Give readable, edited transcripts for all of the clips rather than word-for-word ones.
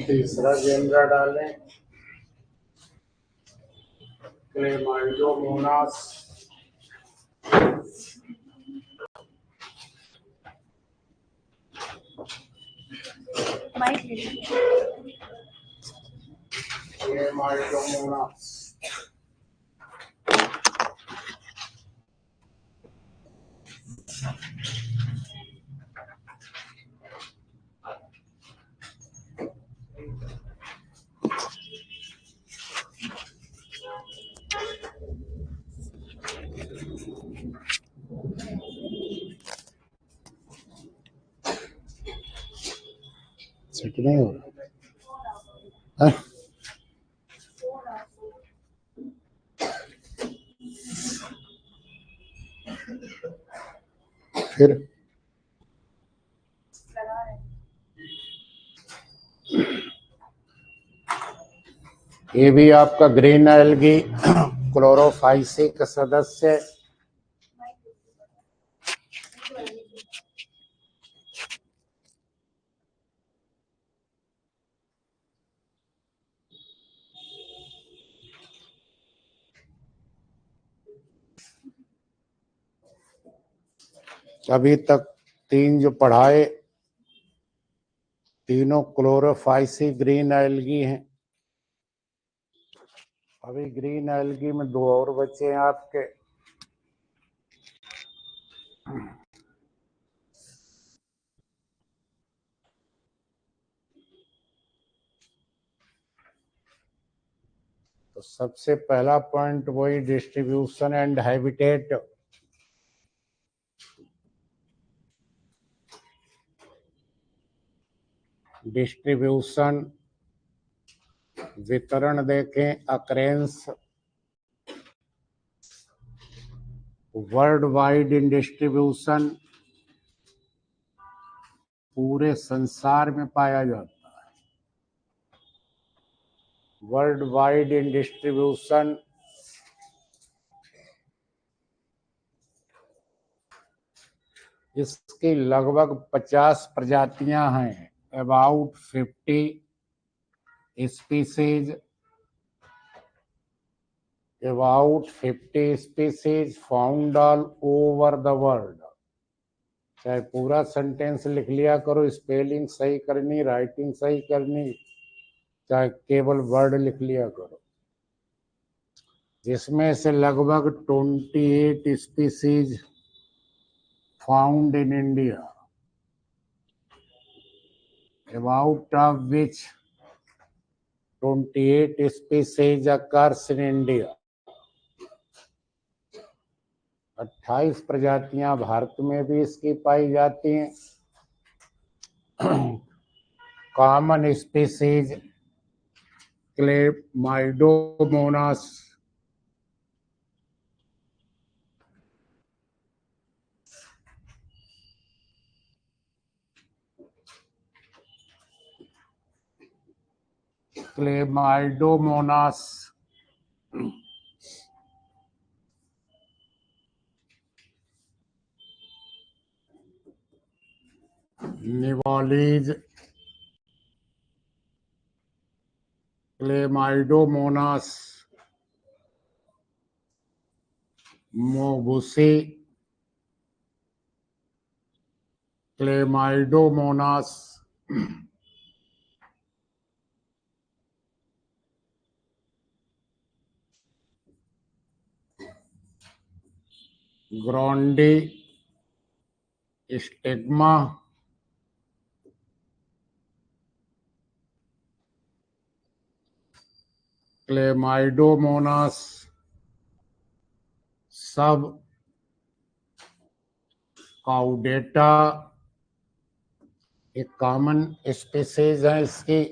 तीसरा जेनरा डालें, Chlamydomonas. Chlamydomonas set नहीं हो रहा। फिर ये भी आपका ग्रीन एल्गी क्लोरोफाइसिक सदस्य। अभी तक तीन जो पढ़ाए तीनों क्लोरोफाइसिक ग्रीन एल्गी हैं। अभी ग्रीन एल्गी में दो और बचे हैं आपके। तो सबसे पहला पॉइंट वही डिस्ट्रीब्यूशन एंड हैबिटेट। डिस्ट्रीब्यूशन वितरण देखें, occurrence world wide in distribution पूरे संसार में पाया जाता है। वर्ल्ड वाइड इन डिस्ट्रीब्यूशन इसकी लगभग 50 प्रजातियां हैं। About 50 species, about 50 species found all over the world। चाहे पूरा सेंटेंस लिख लिया करो, स्पेलिंग सही करनी, राइटिंग सही करनी, चाहे केवल वर्ड लिख लिया करो। जिसमें से लगभग 28 species found in India, about of which 28 species occurs in India। 28 प्रजातियां भारत में भी इसकी पाई जाती हैं। Common species Chlamydomonas, Chlamydomonas nivalis, Chlamydomonas moewusii, Chlamydomonas ग्रोंडी स्टिग्मा, क्लेमाइडोमोनास सब काउडेटा एक कॉमन स्पीसीज है इसकी।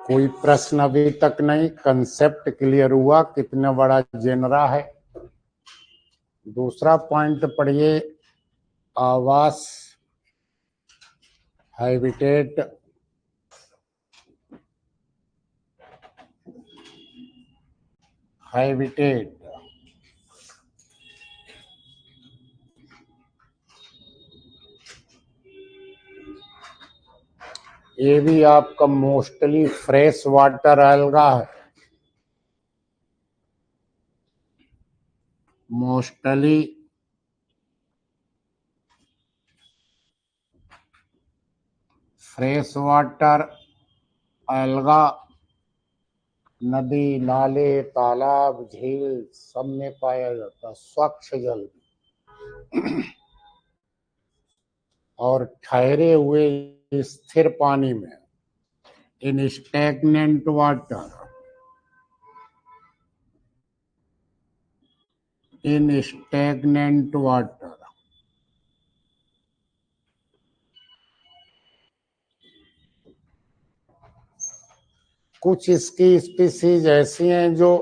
कोई प्रश्न अभी तक नहीं, कंसेप्ट क्लियर हुआ कितना बड़ा जेनरा है। दूसरा पॉइंट पढ़िए, आवास हैबिटेट। हैबिटेट ये भी आपका मोस्टली फ्रेश वाटर अलगा है, मोस्टली फ्रेश वाटर अलगा, नदी नाले तालाब झील सब में पाया जाता है, स्वच्छ जल और ठहरे हुए स्थिर पानी में, इन स्टैग्नेंट वाटर, इन स्टैग्नेंट वाटर। कुछ इसकी स्पीसीज ऐसी हैं जो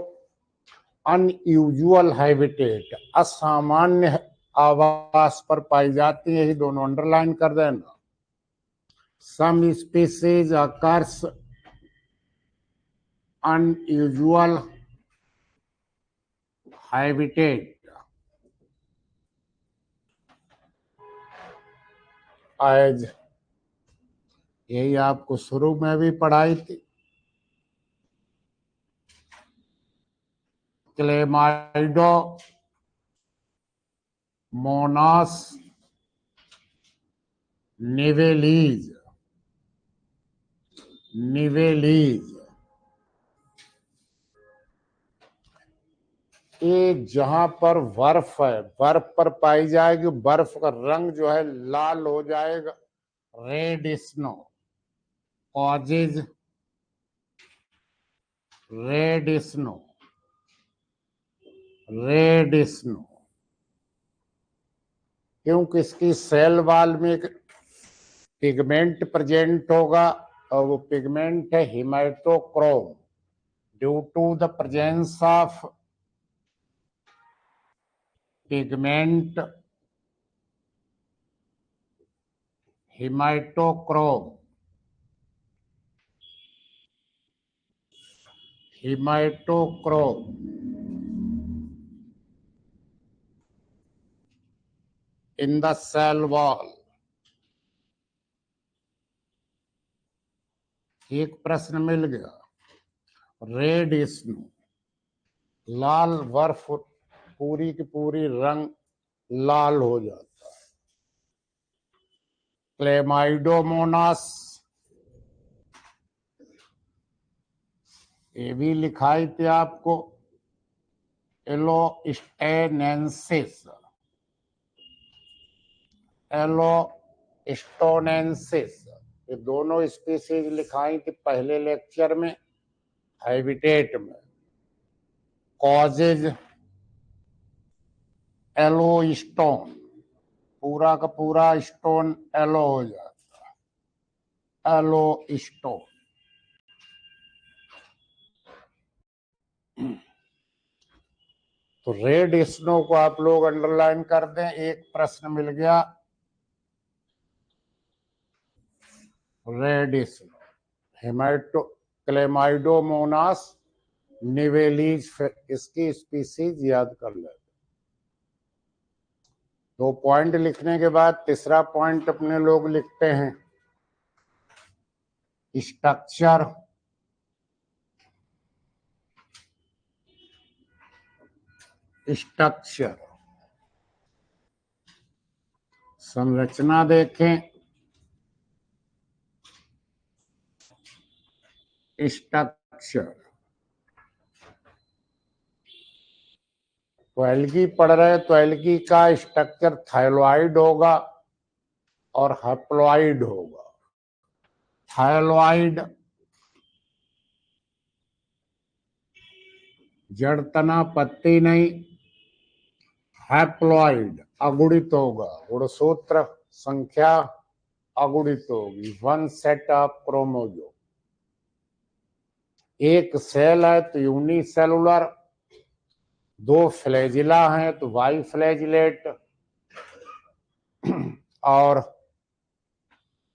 अनयूजुअल हैबिटेट, असामान्य आवास पर पाई जाती है, ये दोनों अंडरलाइन कर देना। Some species occurs unusual habitat as, यही आपको शुरू में भी पढ़ाई थी, क्लेमाइडो मोनास निवेलीज, निवेलीज। ये जहां पर बर्फ है, बर्फ पर पाई जाएगी, बर्फ का रंग जो है लाल हो जाएगा, red snow causes red snow, red snow, क्योंकि इसकी सेल वॉल में एक पिगमेंट प्रेजेंट होगा और वो पिगमेंट है haematochrome, due to the presence of pigment haematochrome, haematochrome in the cell wall। एक प्रश्न मिल गया। रेड स्नो, लाल बर्फ पूरी की पूरी रंग लाल हो जाता है। क्लेमाइडोमोनास, ये भी लिखाई थी आपको, एलोस्टेनेंसिस, एलोस्टोनेंसिस, ये दोनों स्पीसीज लिखाई थी पहले लेक्चर में, हैबिटेट में। कॉजेज एलोस्टोन, पूरा का पूरा स्टोन एलो हो जाता है, एलोस्टोन। तो रेड स्नो को आप लोग अंडरलाइन कर दें। एक प्रश्न मिल गया, रेड स्नो, हेमाटो क्लेमाइडोमोनास निवेलीज, इसकी स्पीसीज याद कर ले। 2 पॉइंट लिखने के बाद तीसरा पॉइंट अपने लोग लिखते हैं, स्ट्रक्चर, स्ट्रक्चर, संरचना देखें, स्ट्रक्चर। तो एल्गी पढ़ रहे, तो एल्गी का स्ट्रक्चर थायलॉइड होगा और हैप्लॉइड होगा। थायलॉइड जड़ तना पत्ती नहीं, हैप्लॉइड अगुणित होगा, गुणसूत्र संख्या अगुणित होगी, 1 सेट ऑफ क्रोमोजोम। एक सेल है तो यूनिसेलुलर, 2 फ्लैजिला हैं तो बाई फ्लैजिलेट। और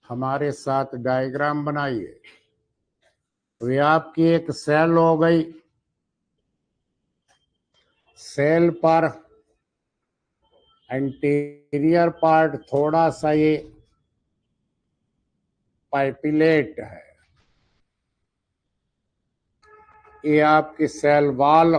हमारे साथ डायग्राम बनाइए। तो ये आपकी एक सेल हो गई, सेल पर एंटीरियर पार्ट थोड़ा सा ये पाइपिलेट है। ये आपकी सेल वॉल,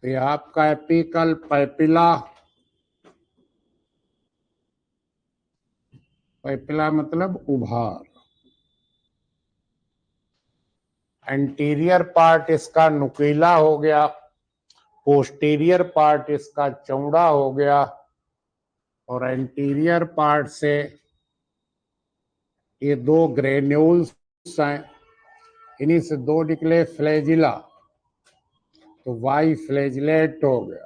ये आपका एपिकल पैपिला, पैपिला मतलब उभार। एंटीरियर पार्ट इसका नुकीला हो गया, पोस्टीरियर पार्ट इसका चौड़ा हो गया, और एंटीरियर पार्ट से ये दो ग्रेन्यूल्स हैं, इन्हीं से दो निकले फ्लैजिला, तो वाई फ्लैजिलेट हो गया।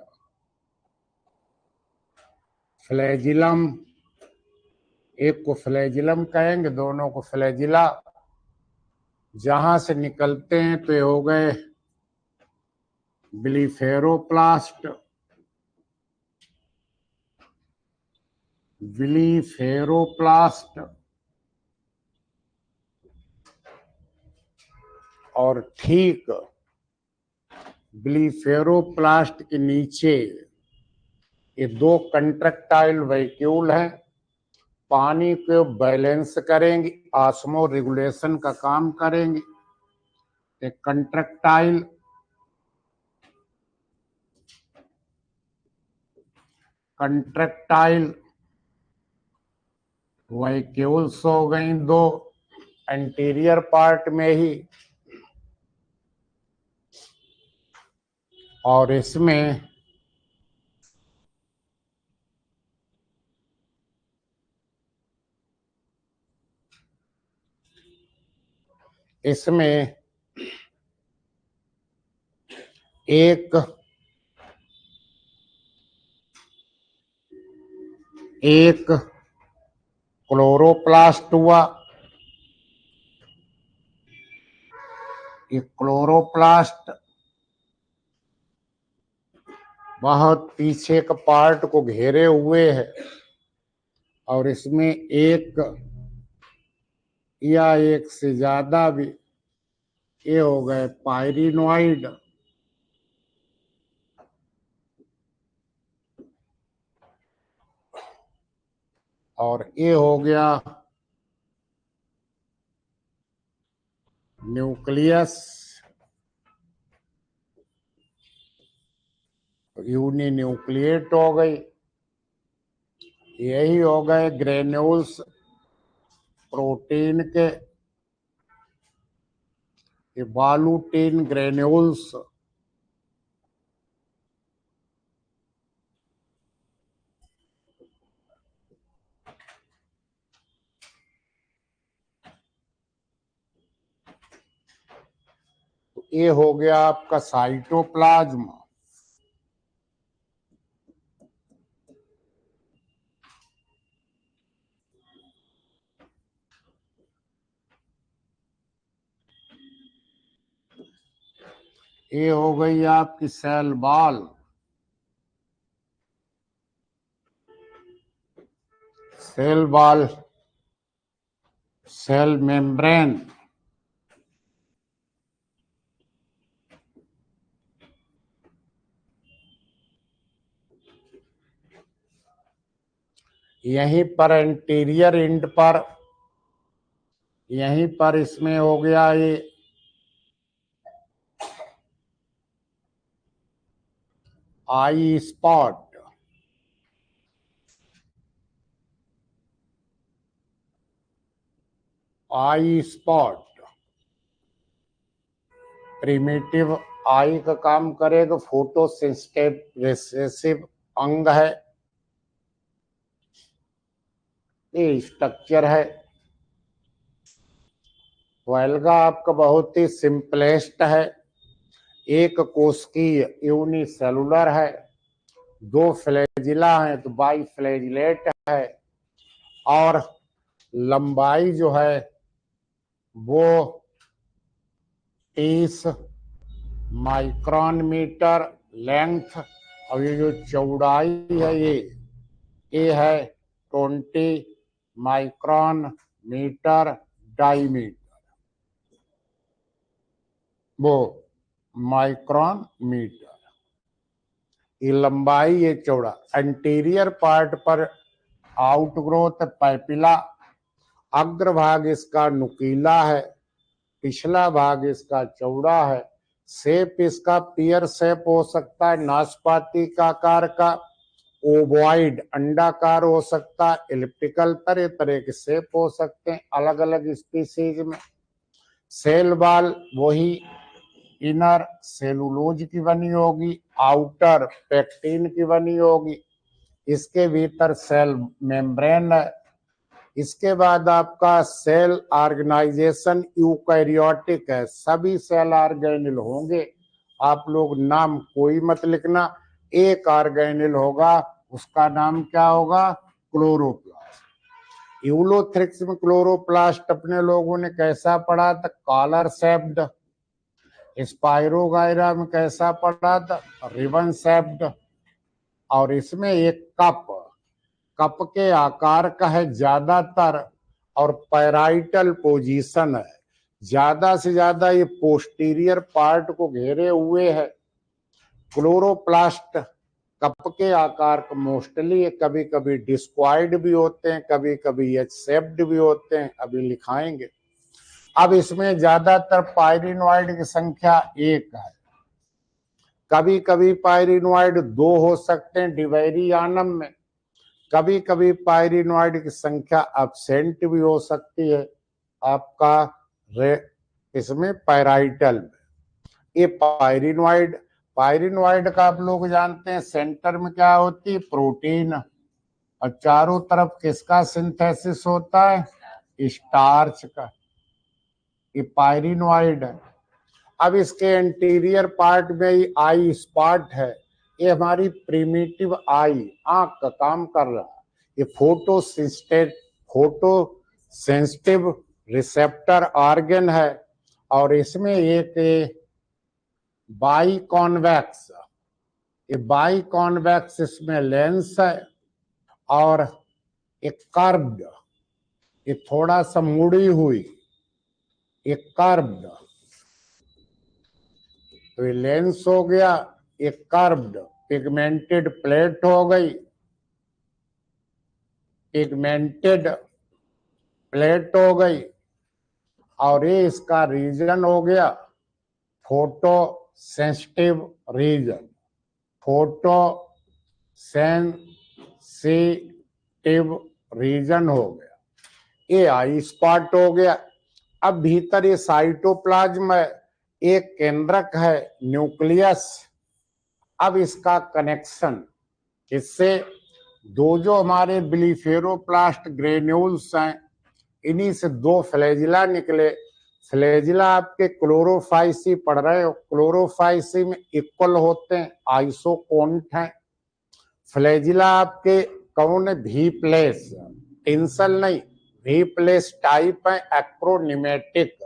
फ्लैजिलम, एक को फ्लैजिलम कहेंगे, दोनों को फ्लैजिला। जहां से निकलते हैं तो ये हो गए ब्लीफेरोप्लास्ट, ब्लीफेरोप्लास्ट, और ठीक ब्लीफेरोप्लास्ट के नीचे ये दो कंट्रैक्टाइल वैक्यूल हैं, पानी को बैलेंस करेंगे, ऑस्मो रेगुलेशन का काम करेंगे। एक कंट्रैक्टाइल वैक्यूल्स हो गई दो एंटीरियर पार्ट में ही, और इसमें एक क्लोरोप्लास्ट हुआ। ये क्लोरोप्लास्ट बहुत पीछे का पार्ट को घेरे हुए है, और इसमें एक या एक से ज्यादा भी ये हो गए पायरिनोइड, और ये हो गया न्यूक्लियस, यूनिन्यूक्लिएट हो गई। यही हो गए ग्रेन्यूल्स प्रोटीन के, ये बालूटिन ग्रेन्यूल्स। तो ये हो गया आपका साइटोप्लाज्म। ये हो गई आपकी cell wall, cell wall, cell membrane. यहीं पर एंटीरियर एंड पर, यहीं पर इसमें हो गया ये आई स्पॉट, आई स्पॉट प्रिमिटिव आई का काम करेगा, फोटो सेंसिटिव रिसेसिव अंग है, ये स्ट्रक्चर है। वेल्गा आपका बहुत ही सिंपलेस्ट है, एक कोशिकीय यूनिसेलुलर है, दो फ्लैजिला है तो बाई फ्लैजिलेट है, और लंबाई जो है वो 30 माइक्रोन मीटर लेंथ, और ये जो चौड़ाई है ये है 20 माइक्रोन मीटर डायमीटर, वो माइक्रोन मीटर। ये लंबाई, ये चौड़ा। एंटीरियर पार्ट पर आउटग्रोथ पैपिला, अग्रभाग इसका नुकीला है, पिछला भाग इसका चौड़ा है। शेप इसका पियर शेप हो सकता है, नाशपाती का आकार का, ओवॉइड अंडाकार हो सकता है, एलिप्टिकल तरह तरह के शेप हो सकते हैं अलग अलग स्पीसीज में। सेल बाल वही इनर सेलुलोज की बनी होगी, आउटर पेक्टिन की बनी होगी, इसके भीतर सेल मेम्ब्रेन है। इसके बाद आपका सेल ऑर्गेनाइजेशन यूकैरियोटिक है, सभी सेल ऑर्गेनेल होंगे। आप लोग नाम कोई मत लिखना, एक ऑर्गेनेल होगा, उसका नाम क्या होगा? क्लोरोप्लास्ट। यूलोथ्रिक्स में क्लोरोप्लास्ट अपने लोगों ने कैसा पढ़ा था? Collar shaped. स्पाइरोगायरा में कैसा पढ़ा था? Ribbon shaped. और इसमें एक कप के आकार का है ज्यादातर, और पैराइटल पोजीशन है, ज्यादा से ज्यादा ये पोस्टीरियर पार्ट को घेरे हुए है। क्लोरोप्लास्ट कप के आकार का मोस्टली, कभी कभी डिस्क्वाइड भी होते हैं, कभी कभी एच शेप्ड भी होते हैं, अभी लिखाएंगे। अब इसमें ज्यादातर पायरिनोइड की संख्या 1 है, कभी कभी पायरिनोइड 2 हो सकते हैं डिवेरियानम में, कभी कभी पायरिनोइड की संख्या एब्सेंट भी हो सकती है आपका इसमें पैराइटल में। ये पायरिनोइड का आप लोग जानते हैं सेंटर में क्या होती है? प्रोटीन, और चारों तरफ किसका सिंथेसिस होता है? स्टार्च का। ये पायरिनोइड है। अब इसके एंटीरियर पार्ट में ही आई स्पॉट है, ये हमारी प्रिमिटिव आई, आंख का काम कर रहा है। ये फोटो सेंसिटिव रिसेप्टर ऑर्गन है, और इसमें एक बाई कॉन्वेक्स, ये बाई कॉन्वेक्स इसमें लेंस है, और एक कर्व्ड, ये थोड़ा सा मुड़ी हुई, एक कर्व्ड, तो ये लेंस हो गया। एक कर्व्ड पिगमेंटेड प्लेट हो गई, पिगमेंटेड प्लेट हो गई, और ये इसका रीजन हो गया photo sensitive region, photo sensitive region हो गया। ये आई स्पॉट हो गया। अब भीतर ये साइटोप्लाज्म है, एक केंद्रक है न्यूक्लियस। अब इसका कनेक्शन इससे दो जो हमारे ब्लीफेरोप्लास्ट ग्रेन्यूल्स हैं, इन्हीं से 2 फ्लैजिला निकले। फ्लैजिला आपके क्लोरोफाइसी पढ़ रहे हो, क्लोरोफाइसी में इक्वल होते हैं, आइसोकोन्ट हैं। फ्लैजिला आपके कौन है? भी प्लेस, टिंसल नहीं, भी प्लेस टाइप है, एक्रोनिमेटिक।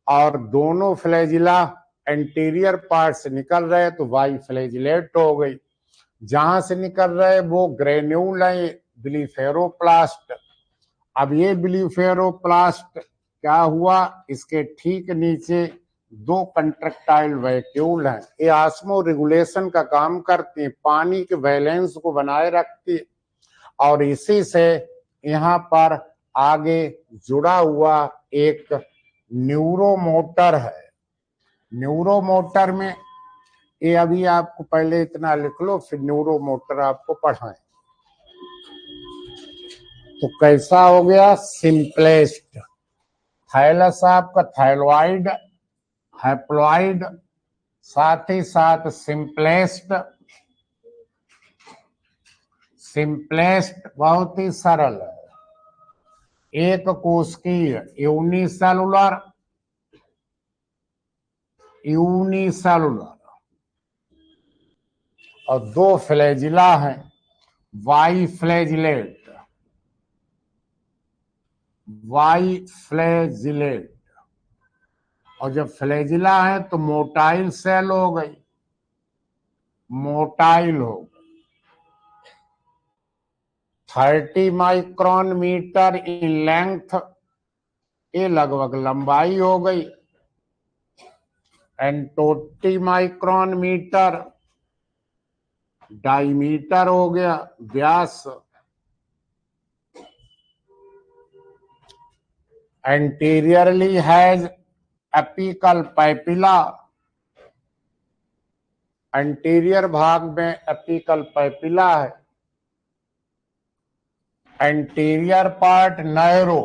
और दोनों फ्लैजिला एंटीरियर पार्ट से निकल रहे तो वाई फ्लैजिलेट हो गई। जहां से निकल रहे वो ग्रेन्यूल है ब्लीफेरोप्लास्ट। अब ये ब्लीफेरोप्लास्ट क्या हुआ? इसके ठीक नीचे 2 कंट्रक्टाइल वैक्यूल हैं, ये ऑस्मो रेगुलेशन का काम करती है, पानी के बैलेंस को बनाए रखती है। और इसी से यहाँ पर आगे जुड़ा हुआ एक न्यूरोमोटर है। न्यूरोमोटर में ये अभी आपको पहले इतना लिख लो, फिर न्यूरोमोटर आपको पढ़ाएं। तो कैसा हो गया? सिंपलेस्ट। थाइलस आपका थाइलॉइड, हैप्लॉइड, साथ ही साथ सिंपलेस्ट। सिंपलेस्ट बहुत ही सरल है, एक कोशिकीय यूनिसेलुलर, और 2 फ्लैजिला हैं, वाई फ्लैजिलेट, और जब फ्लैजिला है तो मोटाइल सेल हो गई, मोटाइल हो गई। 30 माइक्रोन मीटर इन लेंथ, ये लगभग लंबाई हो गई, एंड 20 माइक्रोन मीटर डायमीटर हो गया व्यास, anteriorly has apical papilla, anterior भाग में एपिकल पैपिला है, anterior part narrow,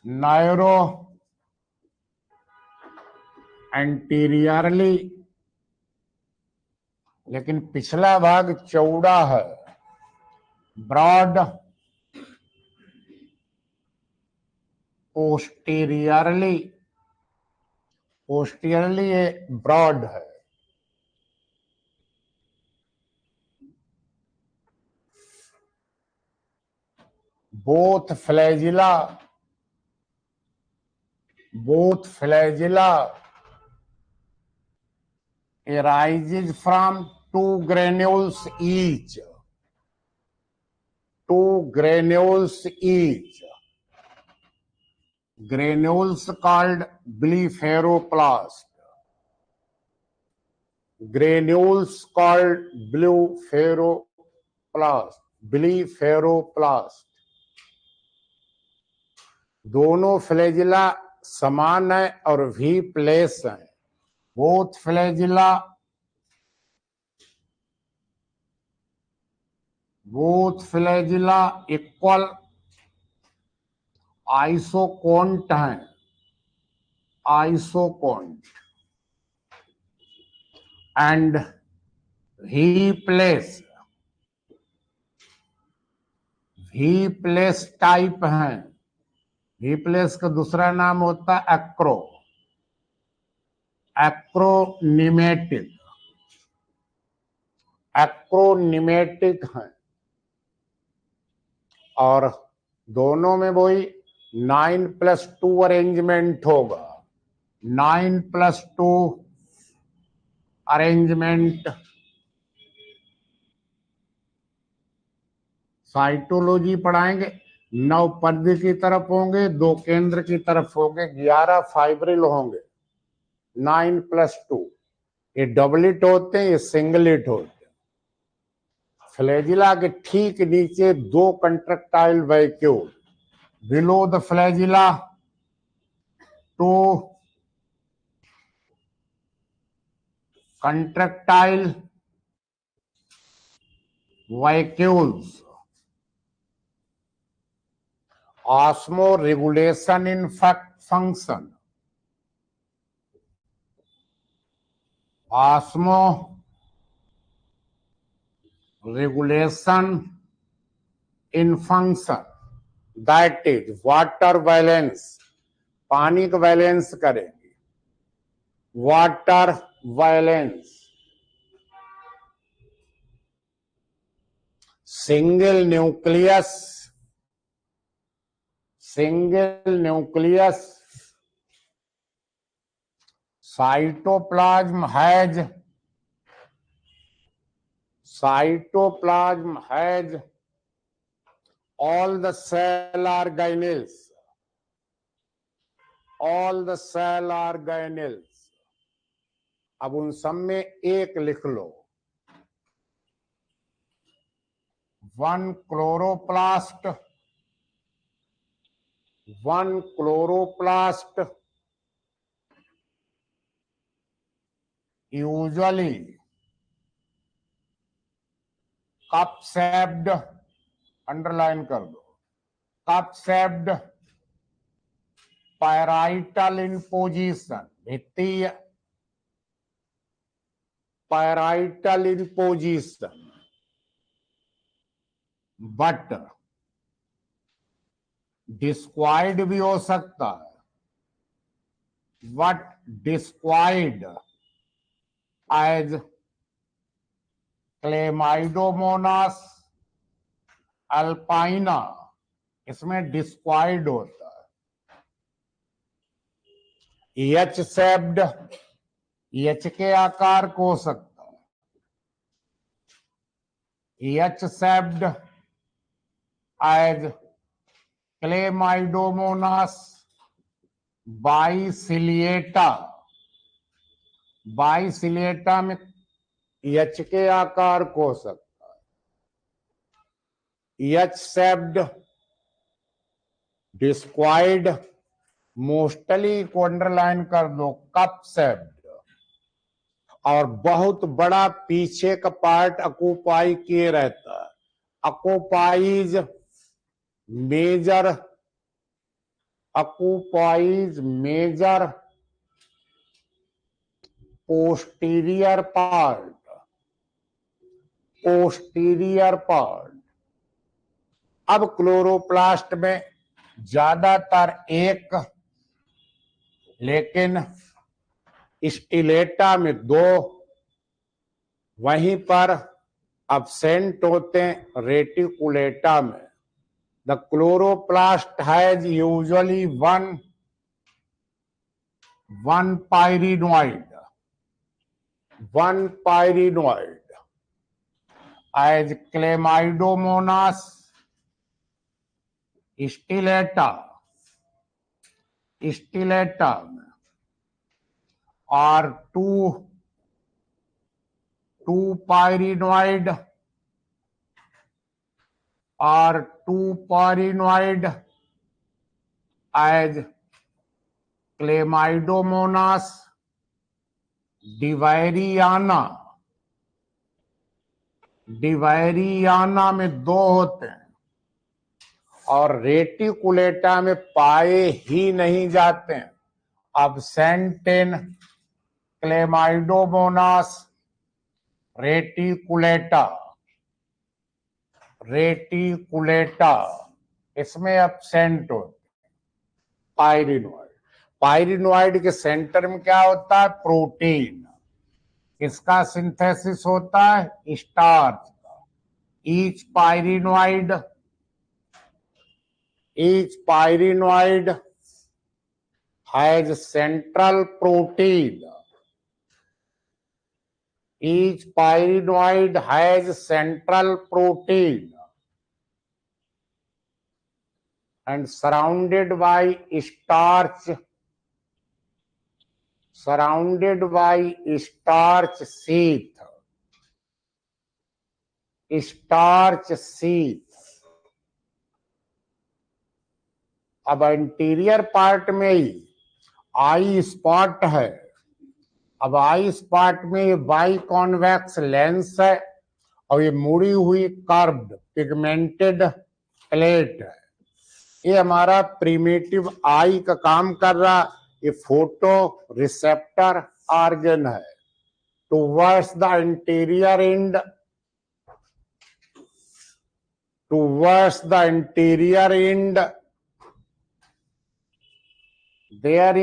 narrow anteriorly, लेकिन पिछला भाग चौड़ा है, ब्रॉड पोस्टीरियरली, पोस्टीरियरली ये ब्रॉड है। Both flagella arises from two granules each. Granules called blepharoplast. Blepharoplast. दोनों फ्लैजिला समान है और वी प्लेस है। बोथ फ्लैजिला इक्वल आइसोकोंट हैं, आइसोकोंट, एंड वी प्लेस टाइप हैं। वी प्लेस का दूसरा नाम होता है एक्रोनिमेटिक हैं, और दोनों में वही 9+2 अरेंजमेंट होगा। 9+2 अरेंजमेंट। साइटोलॉजी पढ़ाएंगे। 9 पर्दे की तरफ होंगे, 2 केंद्र की तरफ होंगे, 11 फाइब्रिल होंगे। 9+2 ये डबलिट होते हैं, ये सिंगलिट होते हैं। फ्लैजिला के ठीक नीचे 2 contractile vacuole, below the flagella 2 contractile vacuoles. Osmoregulation in function. Osmoregulation in function, that is water valence, पानी का वैलेंस करेंगे, water valence. Single nucleus cytoplasm has all the cell organelles, अब उन सब में एक लिख लो। 1 chloroplast usually cup shaped, underline कर दो, cup shaped parietal in position, भित्तीय parietal in position, but डिस्क्वाइड भी हो सकता है, but डिस्क्वाइड as Chlamydomonas alpina, इसमें डिस्क्वाइड होता है। एच शेप्ड, एच के आकार को हो सकता है, H shaped as Chlamydomonas biciliata, बाइसिलेटा में एच के आकार को हो सकता है, एच शेप्ड, डिस्क्वाइड, मोस्टली को अंडरलाइन कर दो, कप शेप्ड, और बहुत बड़ा पीछे का पार्ट ऑक्यूपाई किए रहता है, ऑक्यूपाइज मेजर पोस्टीरियर पार्ट। अब क्लोरोप्लास्ट में ज्यादातर एक, लेकिन स्टिलेटा में दो, वहीं पर अब्सेंट होते हैं रेटिकुलेटा में। The chloroplast has usually one pyrenoid as Chlamydomonas stillata or two pyrenoid as Chlamydomonas डिवायरियाना में दो होते हैं, और रेटिकुलेटा में पाए ही नहीं जाते हैं। अब्सेंट इन क्लेमाइडोमोनास रेटिकुलेटा, इसमें अब्सेंट होते। पायरिनोइड के सेंटर में क्या होता है? प्रोटीन। इसका सिंथेसिस होता है स्टार्च का। Each pyrenoid has central protein. Each pyrenoid has central protein and surrounded by starch sheath. अब इंटीरियर पार्ट में ही आई स्पॉट है। अब आई स्पॉट में ये बाई कॉन्वेक्स लेंस है, और ये मुड़ी हुई कर्व्ड पिगमेंटेड प्लेट है। ये हमारा प्रिमिटिव आई का काम कर रहा। ये फोटो रिसेप्टर ऑर्गन है। Towards the interior and there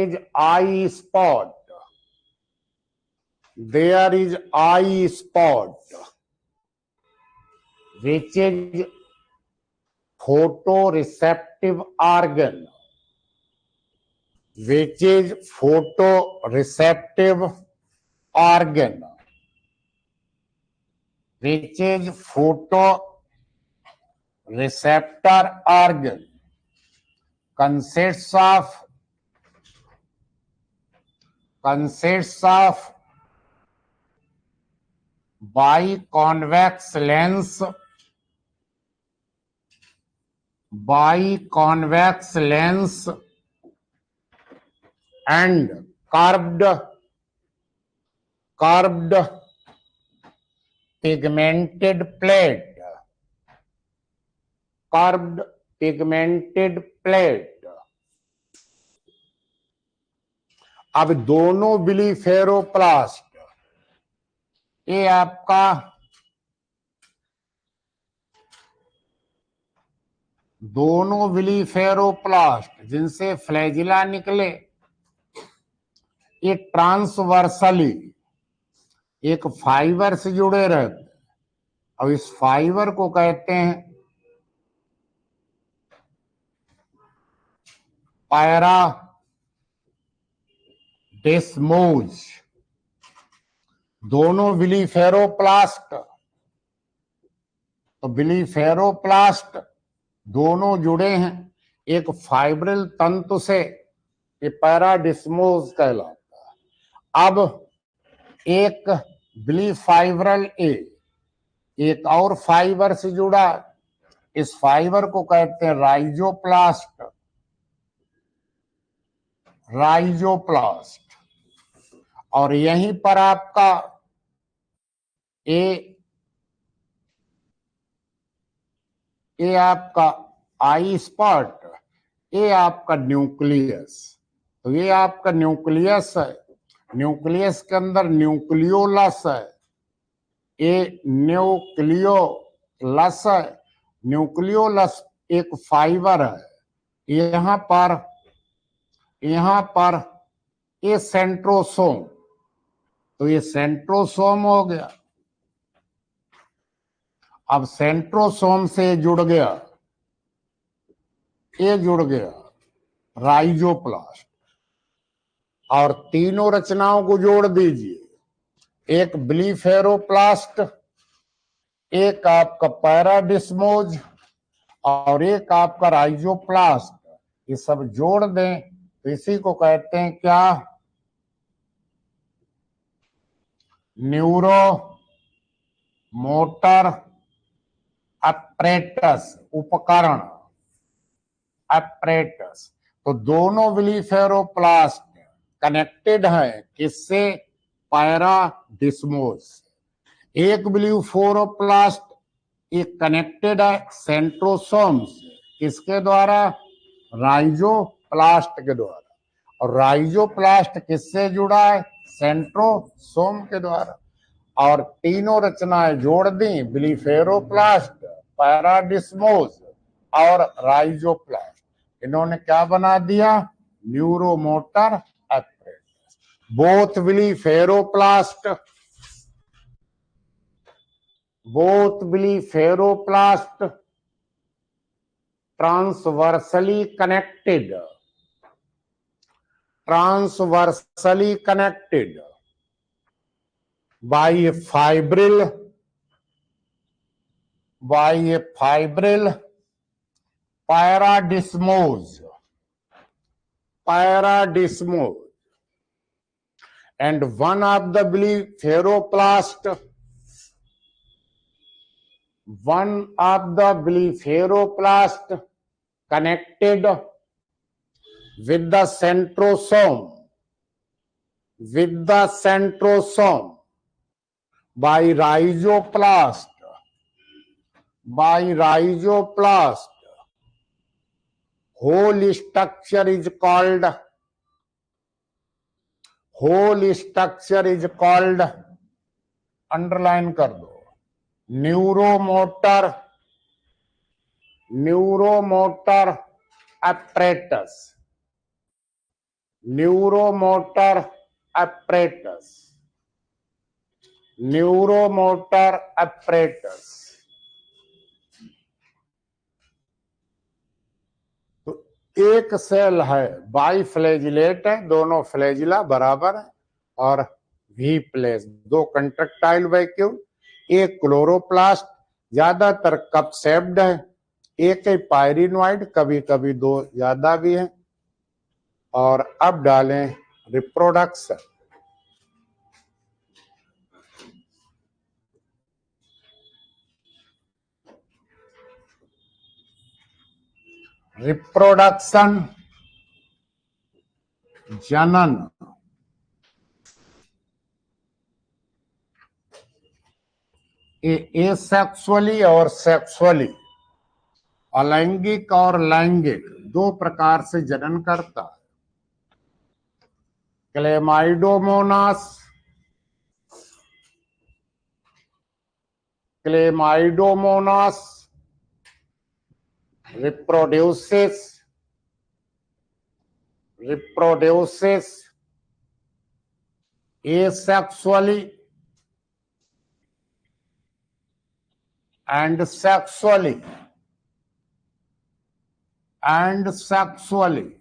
is eye spot, which is photoreceptive organ, which is photoreceptor organ, consists of biconvex lens and curved pigmented plate। अब दोनों बिलीफेरोप्लास्ट, ये आपका दोनों बिलीफेरोप्लास्ट जिनसे फ्लैजिला निकले, ये ट्रांसवर्सली एक फाइबर से जुड़े रहते हैं, और इस फाइबर को कहते हैं पैराडेस्मोज। दोनों बिलीफेरोप्लास्ट, तो बिलीफेरोप्लास्ट दोनों जुड़े हैं एक फाइब्रिल तंतु से, ये पैराडिस्मोज कहलाता है। अब एक बिली फाइब्रल ए, एक और फाइबर से जुड़ा, इस फाइबर को कहते हैं राइजोप्लास्ट। राइजोप्लास्ट। और यहीं पर आपका ए आपका आई स्पॉट, ये आपका न्यूक्लियस। तो ये आपका न्यूक्लियस है, न्यूक्लियस के अंदर न्यूक्लियोलस है, ये न्यूक्लियोलस है। न्यूक्लियोलस एक फाइबर है। यहां पर ये सेंट्रोसोम, तो ये सेंट्रोसोम हो गया। अब सेंट्रोसोम से जुड़ गया, ये जुड़ गया राइजोप्लास्ट। और तीनों रचनाओं को जोड़ दीजिए, एक ब्लीफेरोप्लास्ट, एक आपका पैराडिस्मोज और एक आपका राइजोप्लास्ट। ये सब जोड़ दें तो इसी को कहते हैं क्या? न्यूरो मोटर अपरेटस, उपकरण, अपरेटस। तो दोनों ब्लीफेरोप्लास्ट कनेक्टेड है किससे? पैराडिस्मोज। एक ब्लीफेरोप्लास्ट एक कनेक्टेड है सेंट्रोसोम्स, किसके द्वारा? राइजोप्लास्ट के द्वारा। और राइजोप्लास्ट किससे जुड़ा है? सेंट्रोसोम के द्वारा। और तीनों रचनाएं जोड़ दी, ब्लीफेरोप्लास्ट, पैराडिस्मोस और राइजोप्लास्ट। इन्होंने क्या बना दिया? Neuromotor apparatus. Both blepharoplast, transversally connected by a fibril paradismos, and one of the blepharoplast connected with the centrosome by rhizoplast. Whole structure is called underline कर दो, न्यूरोमोटर apparatus, न्यूरोमोटर apparatus। तो एक सेल है, बाइफ्लैजिलेट है, दोनों flagella बराबर है, और वी प्लेस, दो कंट्रक्टाइल वैक्यूल। एक क्लोरोप्लास्ट, ज्यादातर कप शेप्ड है, एक ही पायरिनोइड, कभी कभी दो ज्यादा भी है। और अब डालें रिप्रोडक्शन। जनन। एसेक्सुअली और सेक्सुअली, अलैंगिक और लैंगिक, दो प्रकार से जनन करता है। Chlamydomonas reproduces asexually and sexually,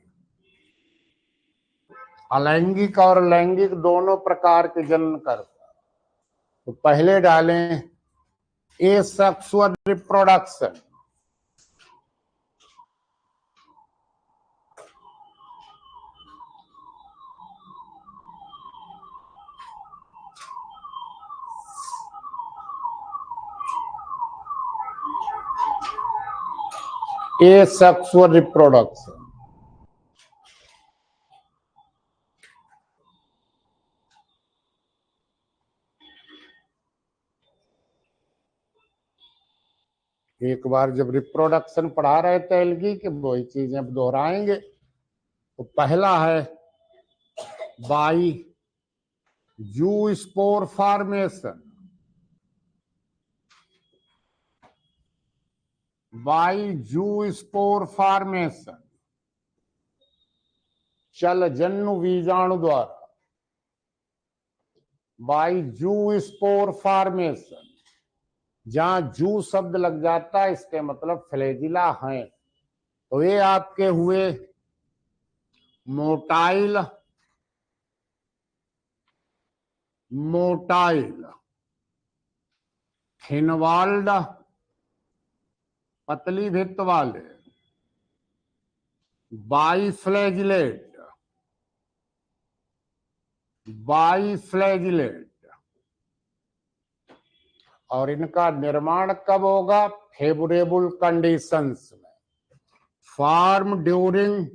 अलैंगिक और लैंगिक दोनों प्रकार के जनन करता है। तो पहले डालें एसेक्सुअल रिप्रोडक्शन। asexual reproduction. एक बार जब रिप्रोडक्शन पढ़ा रहे थे एल्गी के, वही चीजें अब दोहराएंगे। तो पहला है बाई जू स्पोर फॉर्मेशन, बाई जू स्पोर फॉर्मेशन, चल जन्नु बीजाणु द्वारा, बाई जू स्पोर फॉर्मेशन। जहां जू शब्द लग जाता है इसके मतलब फ्लैजिला हैं। तो ये आपके हुए मोटाइल, मोटाइल, थिनवाल्ड, पतली भित्त वाले, बाईफ्लैजिलेट, बाईफ्लैजिलेट। और इनका निर्माण कब होगा? फेवरेबल कंडीशंस में, फॉर्म ड्यूरिंग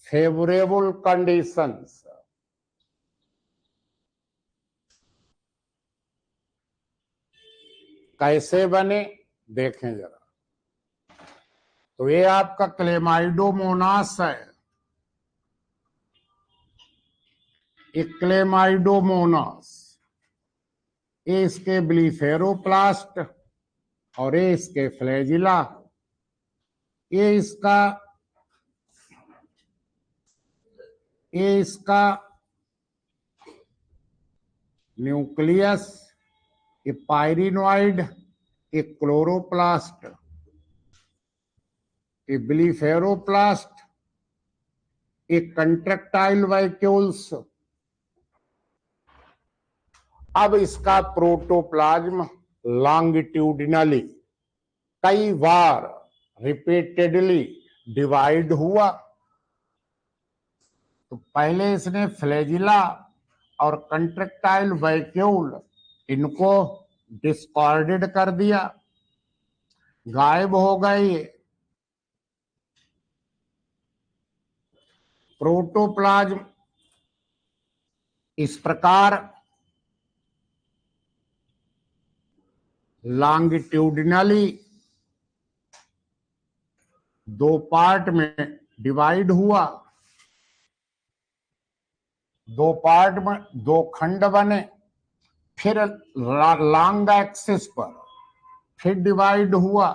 फेवरेबल कंडीशंस। कैसे बने देखें जरा। तो ये आपका क्लेमाइडोमोनास है, क्लेमाइडोमोनास। ये इसके ब्लीफेरोप्लास्ट और ये इसके फ्लैजिला। ये इसका न्यूक्लियस, ये पायरिनोइड, ये क्लोरोप्लास्ट, ये ब्लीफेरोप्लास्ट, ये कंट्रैक्टाइल वैक्यूल्स। अब इसका प्रोटोप्लाज्म लॉन्गिट्यूडिनली कई बार रिपीटेडली डिवाइड हुआ। तो पहले इसने फ्लैजिला और कंट्रैक्टाइल वैक्यूल इनको डिस्कॉर्डेड कर दिया, गायब हो गए। प्रोटोप्लाज्म इस प्रकार लॉन्गिट्यूडिनली दो पार्ट में डिवाइड हुआ, दो पार्ट में दो खंड बने, फिर लॉन्ग एक्सिस पर फिर डिवाइड हुआ।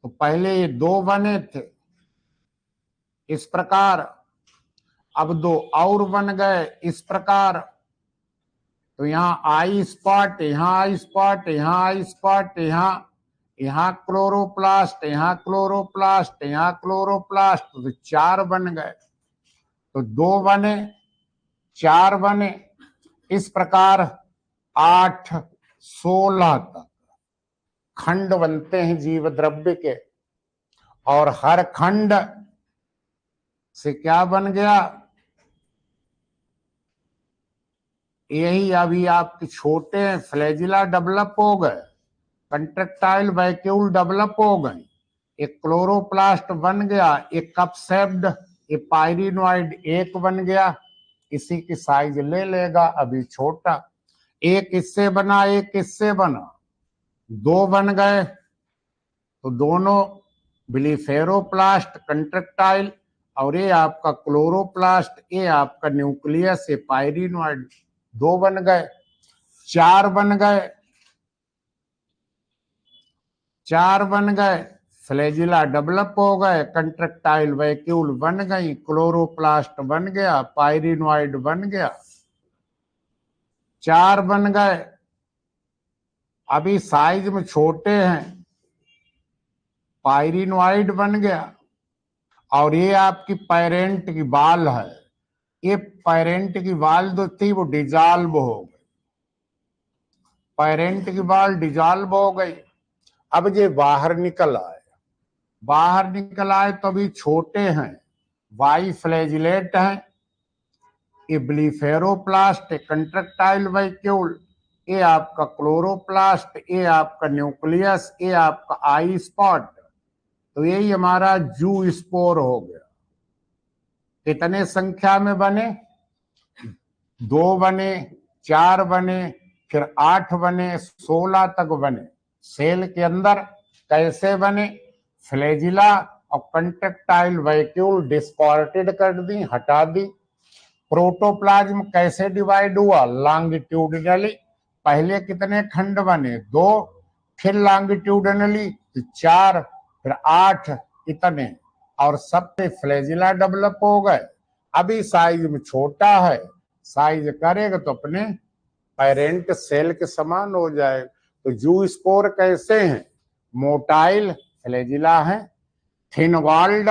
तो पहले ये दो बने थे इस प्रकार, अब दो और बन गए इस प्रकार। तो यहाँ आई स्पॉट, यहाँ आई स्पॉट, यहाँ आई स्पॉट, यहाँ क्लोरोप्लास्ट, यहाँ क्लोरोप्लास्ट, यहाँ क्लोरोप्लास्ट। तो चार बन गए। तो दो बने, चार बने, इस प्रकार 8, 16 तक खंड बनते हैं जीव द्रव्य के। और हर खंड से क्या बन गया? यही अभी आपके छोटे फ्लैजिला डेवलप हो गए, कंट्रैक्टाइल वैक्यूल डेवलप हो गए, एक क्लोरोप्लास्ट बन गया, एक कप शेप्ड, एक पायरिनोइड एक बन गया। इसी की साइज ले लेगा, अभी छोटा। एक इससे बना, एक इससे बना, दो बन गए। तो दोनों ब्लीफेरोप्लास्ट कंट्रैक्टाइल और ये आपका क्लोरोप्लास्ट, ये आपका न्यूक्लियस, ये पायरिनोइड, दो बन गए। चार बन गए, चार बन गए। फ्लैजिला डेवलप हो गए, कंट्रैक्टाइल वैक्यूल बन गई, क्लोरोप्लास्ट बन गया, पायरिनोइड बन गया। चार बन गए, अभी साइज में छोटे हैं, पायरिनोइड बन गया। और ये आपकी पेरेंट की बाल है, ये पेरेंट की बाल जो थी वो डिजॉल्व हो गई, पेरेंट की बाल डिजॉल्व हो गई। अब ये बाहर निकल आए, बाहर निकल आए तो अभी छोटे हैं, बाईफ्लैजिलेट हैं। ये ब्लीफेरोप्लास्ट कंट्रक्टाइल वैक्यूल, ये आपका क्लोरोप्लास्ट, ये आपका न्यूक्लियस, ये आपका आई स्पॉट। तो यही हमारा जू स्पोर हो गया। कितने संख्या में बने? 2 बने, 4 बने, फिर 8 बने, 16 तक बने। सेल के अंदर कैसे बने? फ्लैजिला और कंट्रक्टाइल वैक्यूल डिस्कॉर्टेड कर दी, हटा दी। प्रोटोप्लाज्म कैसे डिवाइड हुआ? लॉन्गिट्यूडिनली। पहले कितने खंड बने? 2, फिर लॉन्गिट्यूडिनली 4, फिर 8, इतने, और सबसे फ्लैजिला डेवलप हो गए। अभी साइज में छोटा है, साइज करेगा तो अपने पेरेंट सेल के समान हो जाए। तो जू स्पोर कैसे हैं? मोटाइल फ्लैजिला है, थिन वॉल्ड,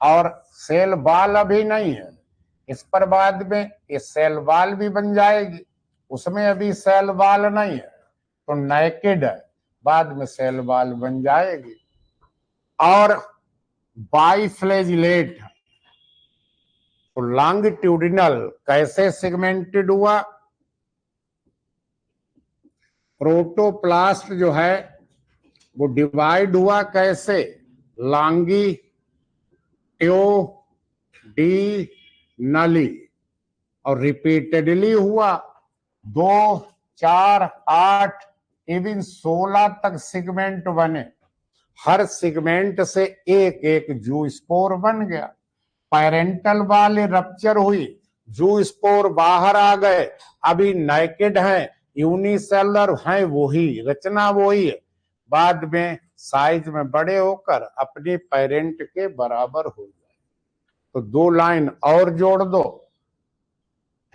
और सेल बाल अभी नहीं है, इस पर बाद में ये सेल बाल भी बन जाएगी। उसमें अभी सेल बाल नहीं है, तो नेकेड है, बाद में सेल बाल बन जाएगी। और बाइफ्लैजिलेट, तो लॉन्गिट्यूडिनल कैसे सेगमेंटेड हुआ? प्रोटोप्लास्ट जो है वो डिवाइड हुआ कैसे? लॉन्गिट्यूडिनली, और रिपीटेडली हुआ। 2, 4, 8, इवन 16 तक सेगमेंट बने। हर सेगमेंट से एक एक जू स्पोर बन गया। पेरेंटल वाले रप्चर हुई, जू स्पोर बाहर आ गए, अभी नेकेड हैं, यूनिसेलुलर हैं, वही रचना वही है, बाद में साइज में बड़े होकर अपने पेरेंट के बराबर हो जाए। तो 2 लाइन और जोड़ दो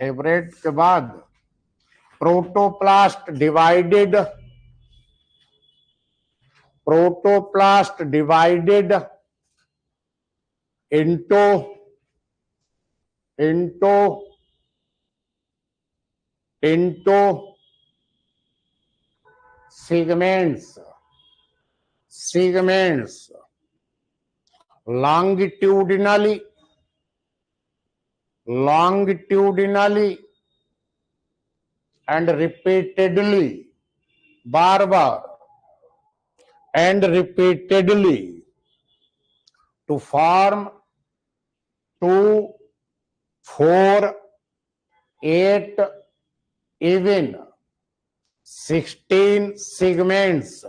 फेवरेट के बाद। Protoplast divided into segments longitudinally and repeatedly, bar bar and repeatedly, to form 2, 4, 8, even 16 segments,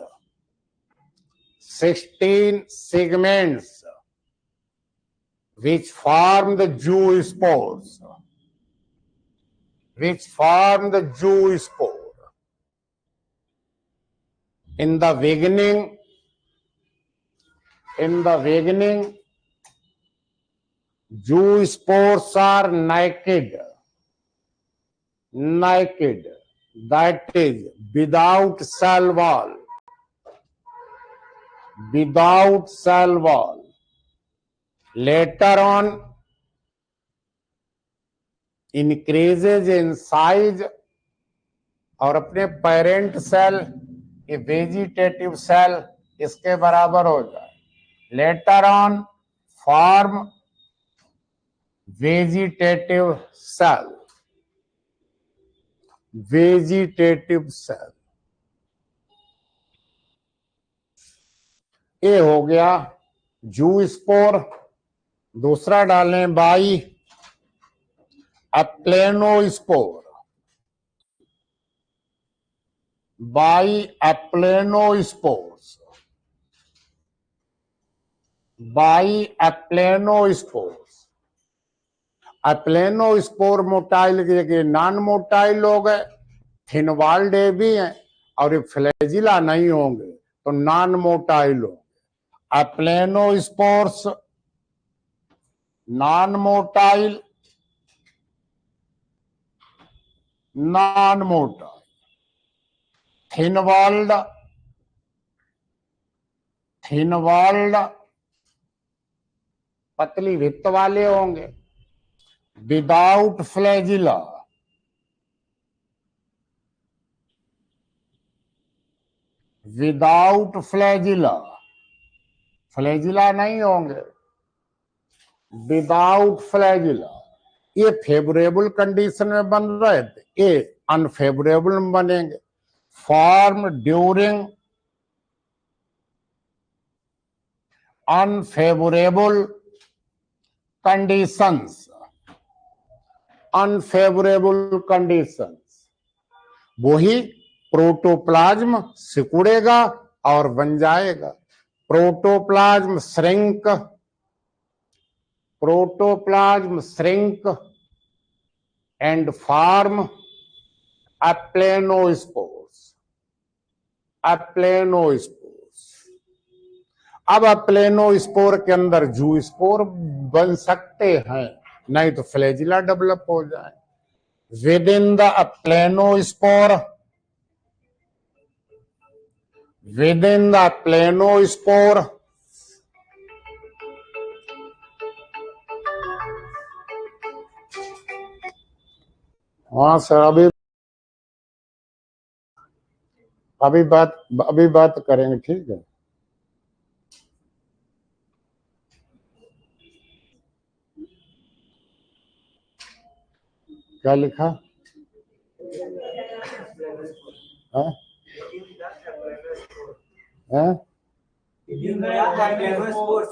which form the zoospores, In the beginning, zoospores are naked, that is without cell wall. Later on, increases in size और अपने parent cell, ये vegetative cell इसके बराबर हो जाए। Later on form vegetative cell, ये हो गया जू स्पोर। दूसरा डालें बाई एप्लेनोस्पोर, एप्लेनोस्पोर मोटाइल की जगह नॉन मोटाइल हो गए, थिन वॉल्ड भी हैं, और ये फ्लैजिला नहीं होंगे तो नॉन मोटाइल होंगे। Aplanospores non motile, thin walled पतली भित्त वाले होंगे। विदाउट फ्लैजिला, फ्लैजिला नहीं होंगे, विदाउट फ्लैजिला। ये फेवरेबल कंडीशन में बन रहे थे, ये अनफेवरेबल में बनेंगे। Form during unfavourable conditions, unfavourable conditions, वही प्रोटोप्लाज्म सिकुड़ेगा और बन जाएगा। Protoplasm shrink, protoplasm shrink and form aplanospores, aplanospores. अब अप्लेनोस्पोर के अंदर जूस्पोर बन सकते हैं, नहीं तो फ्लैजिला डेवलप हो जाए। Within the aplanospore, within the aplanospore हाँ सर, अभी बात करेंगे, ठीक है। क्या लिखा है?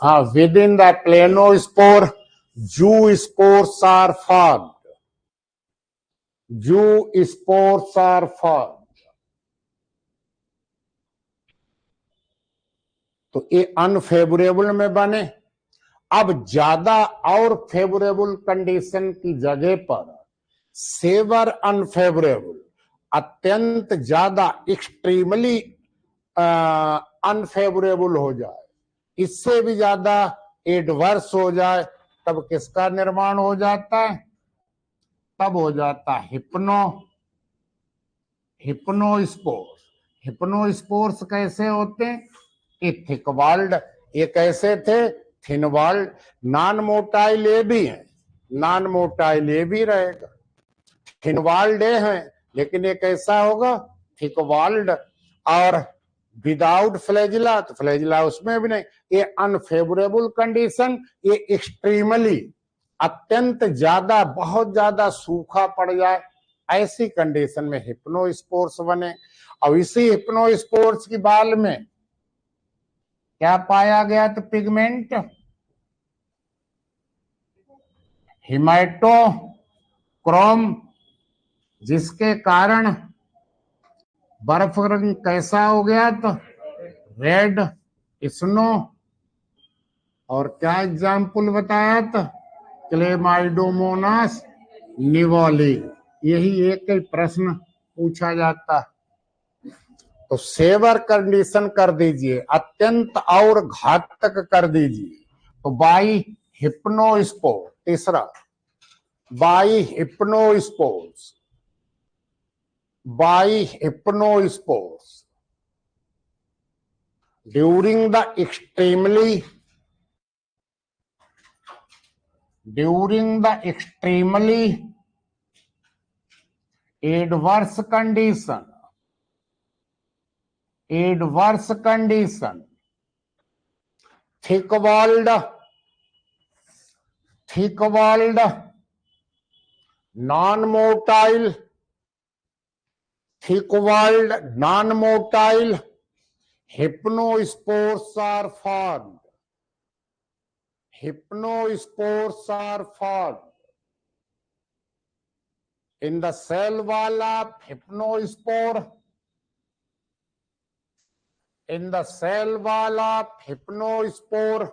हाँ, विद इन द प्लेनोस्पोर जू स्पोर्स आर फॉर्म्ड, जू स्पोर्स आर फॉर्म्ड। तो ये अनफेवरेबल में बने। अब ज्यादा और फेवरेबल कंडीशन की जगह पर सेवर अनफेवरेबल, अत्यंत ज्यादा एक्सट्रीमली अनफेवरेबल हो जाए, इससे भी ज्यादा एडवर्स हो जाए, तब किसका निर्माण हो जाता है? तब हो जाता है हिप्नोस्पोर्स। हिप्नोस्पोर्स कैसे होते हैं? ये थिक वॉल्ड, ये कैसे थे? Thin walled. नॉन मोटाइल ये भी है, नॉन मोटाइल ये भी रहेगा। थिन वॉल्ड ये है, लेकिन ये कैसा होगा? Thick walled. और विदाउट फ्लैजिला, तो फ्लैजिला उसमें भी नहीं। ये अनफेवरेबल कंडीशन, ये एक्सट्रीमली, अत्यंत ज्यादा, बहुत ज्यादा सूखा पड़ जाए, ऐसी कंडीशन में हिप्नोस्पोर्स बने। और इसी हिप्नोस्पोर्स की बाल में क्या पाया गया? तो पिगमेंट, हिमेटोक्रोम, जिसके कारण बर्फ रंग कैसा हो गया? तो रेड स्नो। और क्या एग्जाम्पल बताया? तो क्लेमाइडोमोनास निवोली। यही एक ही प्रश्न पूछा जाता है। तो सेवर कंडीशन कर दीजिए, अत्यंत और घातक कर दीजिए। तो बाई हिप्नोस्पोर, तीसरा by hypnospores, by hypnospores during the extremely adverse condition, thick walled, non-motile, thick walled, non-motile hypnospores are formed. Hypnospores are formed in the cell wall of hypnospore. In the cell wall of hypnospore,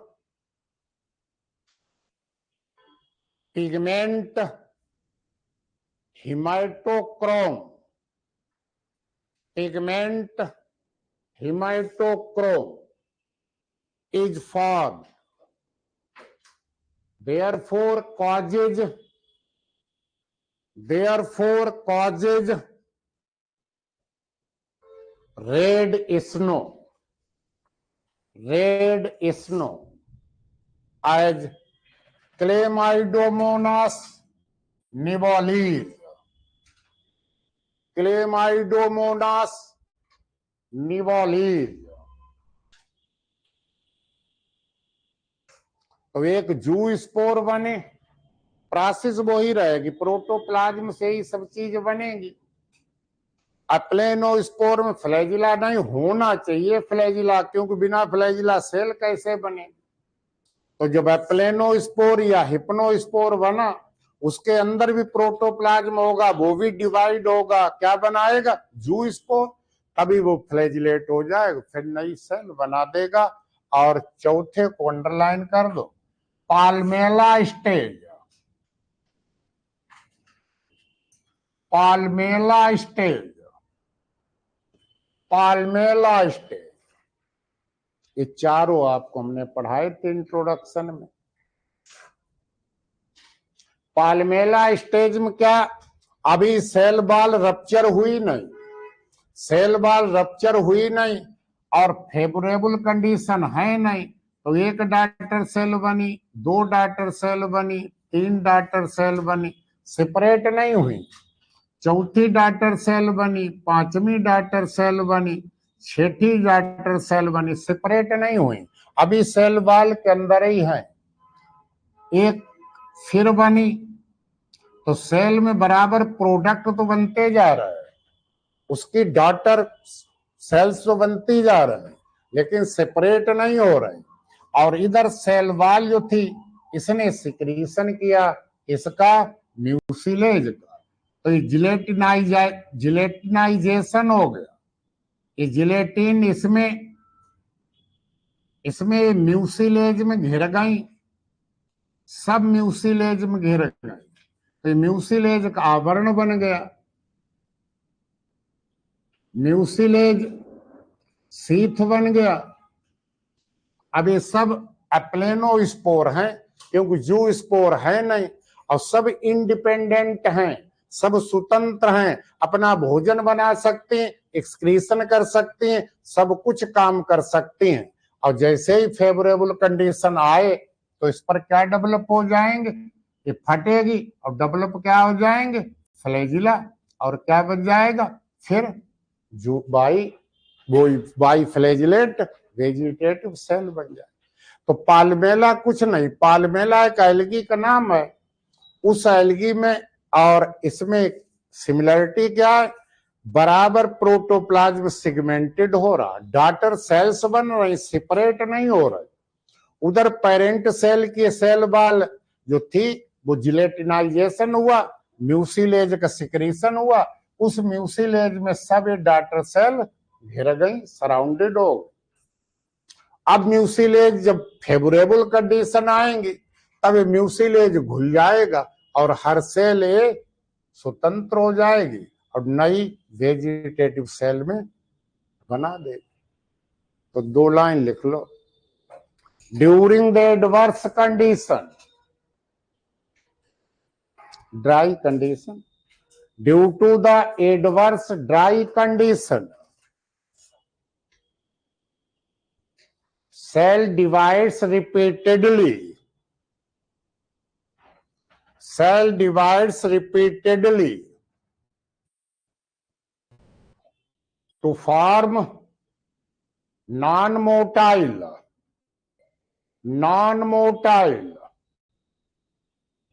pigment hematochrome, pigment hematochrome is formed. Therefore causes red snow as Chlamydomonas nivalis. Chlamydomonas nivalis। तो एक जू spore बने, process वो ही रहेगी, protoplasm से ही सब चीज बनेगी। अप्लेनोस्पोर में फ्लैजिला नहीं होना चाहिए, फ्लैजिला, क्योंकि बिना फ्लैजिला सेल कैसे बने। तो जब एप्लेनोस्पोर या हिप्नोस्पोर बना, उसके अंदर भी प्रोटोप्लाज्म होगा, वो भी डिवाइड होगा, क्या बनाएगा, जू स्पोर, तभी वो फ्लैजिलेट हो जाएगा, फिर नई सेल बना देगा। और चौथे को अंडरलाइन कर दो, पाल्मेला स्टेज। पाल्मेला स्टेज, पाल्मेला स्टेज, ये चारों आपको हमने पढ़ाए थे इंट्रोडक्शन में। पाल्मेला स्टेज में क्या, अभी सेल बॉल रप्चर हुई नहीं, सेल बॉल रप्चर हुई नहीं और फेवरेबल कंडीशन है नहीं, तो एक डॉटर सेल बनी, दो डॉटर सेल बनी, तीन डॉटर सेल बनी, सेपरेट नहीं हुई, चौथी डॉटर सेल बनी, पांचवी डॉटर सेल बनी, छठी डॉटर सेल बनी, सेपरेट नहीं हुई, अभी सेल बॉल के अंदर ही है। एक फिर बनी, तो सेल में बराबर प्रोडक्ट तो बनते जा रहा है, उसकी डॉटर सेल्स तो बनती जा रहे हैं, लेकिन सेपरेट नहीं हो रहे। और इधर सेल वॉल जो थी, इसने सिक्रीशन किया इसका म्यूसिलेज का, तो ये जिलेटिनाइजेशन हो गया। ये जिलेटिन इसमें म्यूसिलेज में घिर गई, सब म्यूसिलेज में घिर गई, तो म्यूसिलेज का आवरण बन गया। म्यूसिलेज सीथ बन गया। अब ये सब एप्लेनो स्पोर हैं, क्योंकि जू स्पोर है नहीं, और सब इंडिपेंडेंट हैं, सब स्वतंत्र हैं, अपना भोजन बना सकते हैं, एक्सक्रीशन कर सकते हैं, सब कुछ काम कर सकते हैं। और जैसे ही फेवरेबल कंडीशन आए तो इस पर क्या डेवलप हो जाएंगे, ये फटेगी और डेवलप क्या हो जाएंगे, फ्लैजिला, और क्या बन जाएगा फिर जू बाई फ्लैजिलेट वेजिटेटिव सेल बन जाए। तो पाल्मेला कुछ नहीं, पाल्मेला एक एल्गी का नाम है, उस एल्गी में और इसमें सिमिलरिटी क्या है, बराबर प्रोटोप्लाज्म सिगमेंटेड हो रहा, डॉटर सेल्स बन रही, सेपरेट नहीं हो रहे। उधर पेरेंट सेल की सेल वॉल जो थी वो जिलेटिनाइजेशन हुआ, म्यूसिलेज का सिक्रीशन हुआ, उस म्यूसिलेज में सब डॉटर सेल घिर गई, सराउंडेड हो। अब म्यूसिलेज जब फेवरेबल कंडीशन आएंगी तब म्यूसिलेज घुल जाएगा और हर सेल स्वतंत्र हो जाएगी और नई वेजिटेटिव सेल में बना देगी। तो दो लाइन लिख लो, during the adverse condition, dry condition, due to the adverse dry condition, cell divides repeatedly, cell divides repeatedly to form non-motile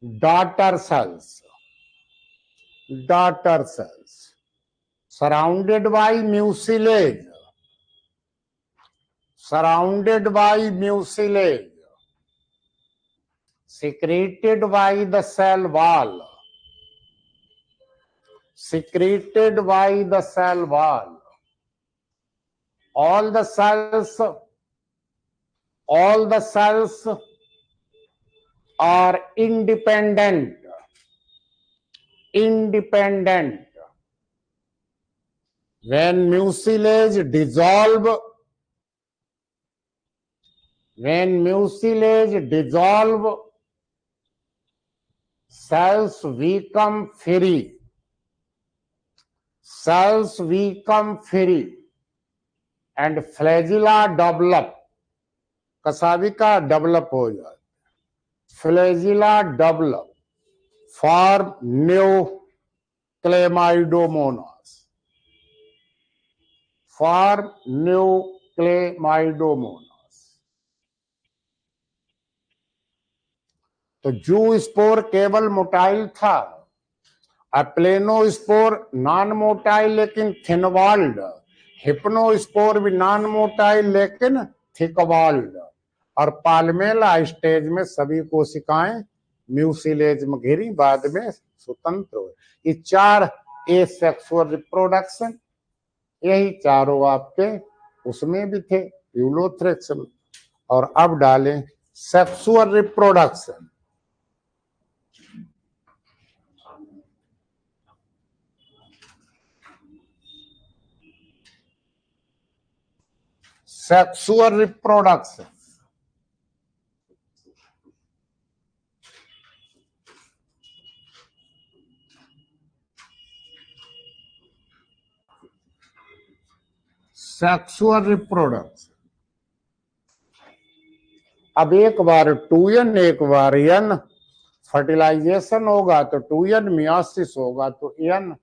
daughter cells surrounded by mucilage, secreted by the cell wall, all the cells are independent. When mucilage dissolve, cells become free, and flagella develop, कसाविका develop हो जाए, flagella develop, form new clamidomonas, तो जू spore केवल motile था, अप्लेनोस्पोर non motile लेकिन thin walled, हिप्नोस्पोर भी non motile लेकिन थिक वॉल्ड, और पाल्मेला स्टेज में सभी कोशिकाएं म्यूसिलेज में घिरी, बाद में स्वतंत्र हुए। ये 4 ए सेक्सुअल रिप्रोडक्शन, यही चारों आपके उसमें भी थे यूलोथ्रेक्स में। और अब डालें sexual reproduction. Sexual reproduction sexual reproduction. अब एक बार 2n एक बार n, फर्टिलाइजेशन होगा तो 2n, मियोसिस होगा तो n,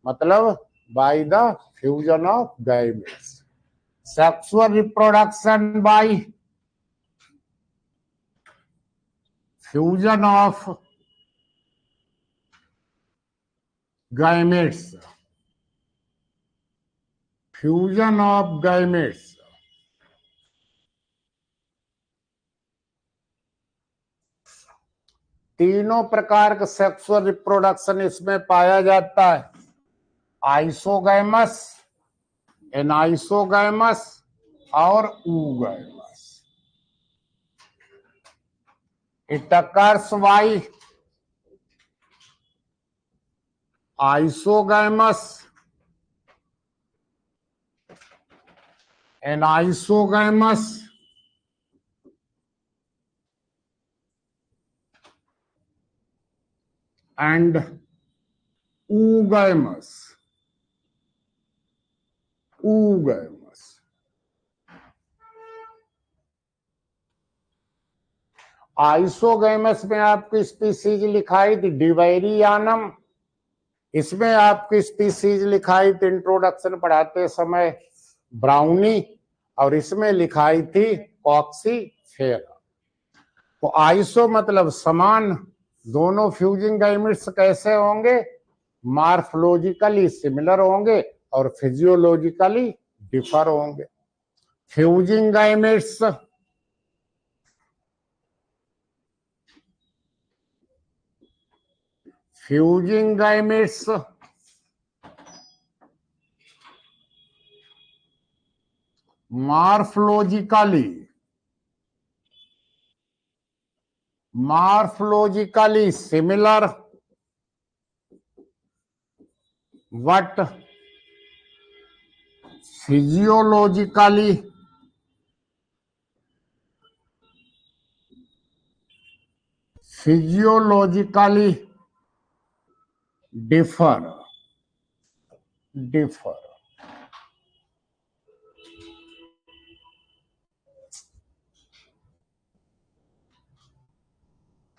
मतलब by the fusion of gametes. Sexual reproduction by fusion of gametes, fusion of gametes. तीनों प्रकार का सेक्सुअल रिप्रोडक्शन इसमें पाया जाता है, आइसोगैमस, एनाइसोगैमस और oogamous. It occurs by isogamous, anisogamous and oogamous, oogamous। Isogamous में आपकी स्पीसीज लिखाई थी डिवेरियानम, इसमें आपकी स्पीसीज लिखाई थी इंट्रोडक्शन पढ़ाते समय ब्राउनी, और इसमें लिखाई थी कॉक्सीफेरा। तो आइसो मतलब समान, दोनों फ्यूजिंग गैमेट्स कैसे होंगे, मार्फोलॉजिकली सिमिलर होंगे और फिजियोलॉजिकली डिफर होंगे। Fusing gametes fusing gametes morphologically similar but physiologically differ।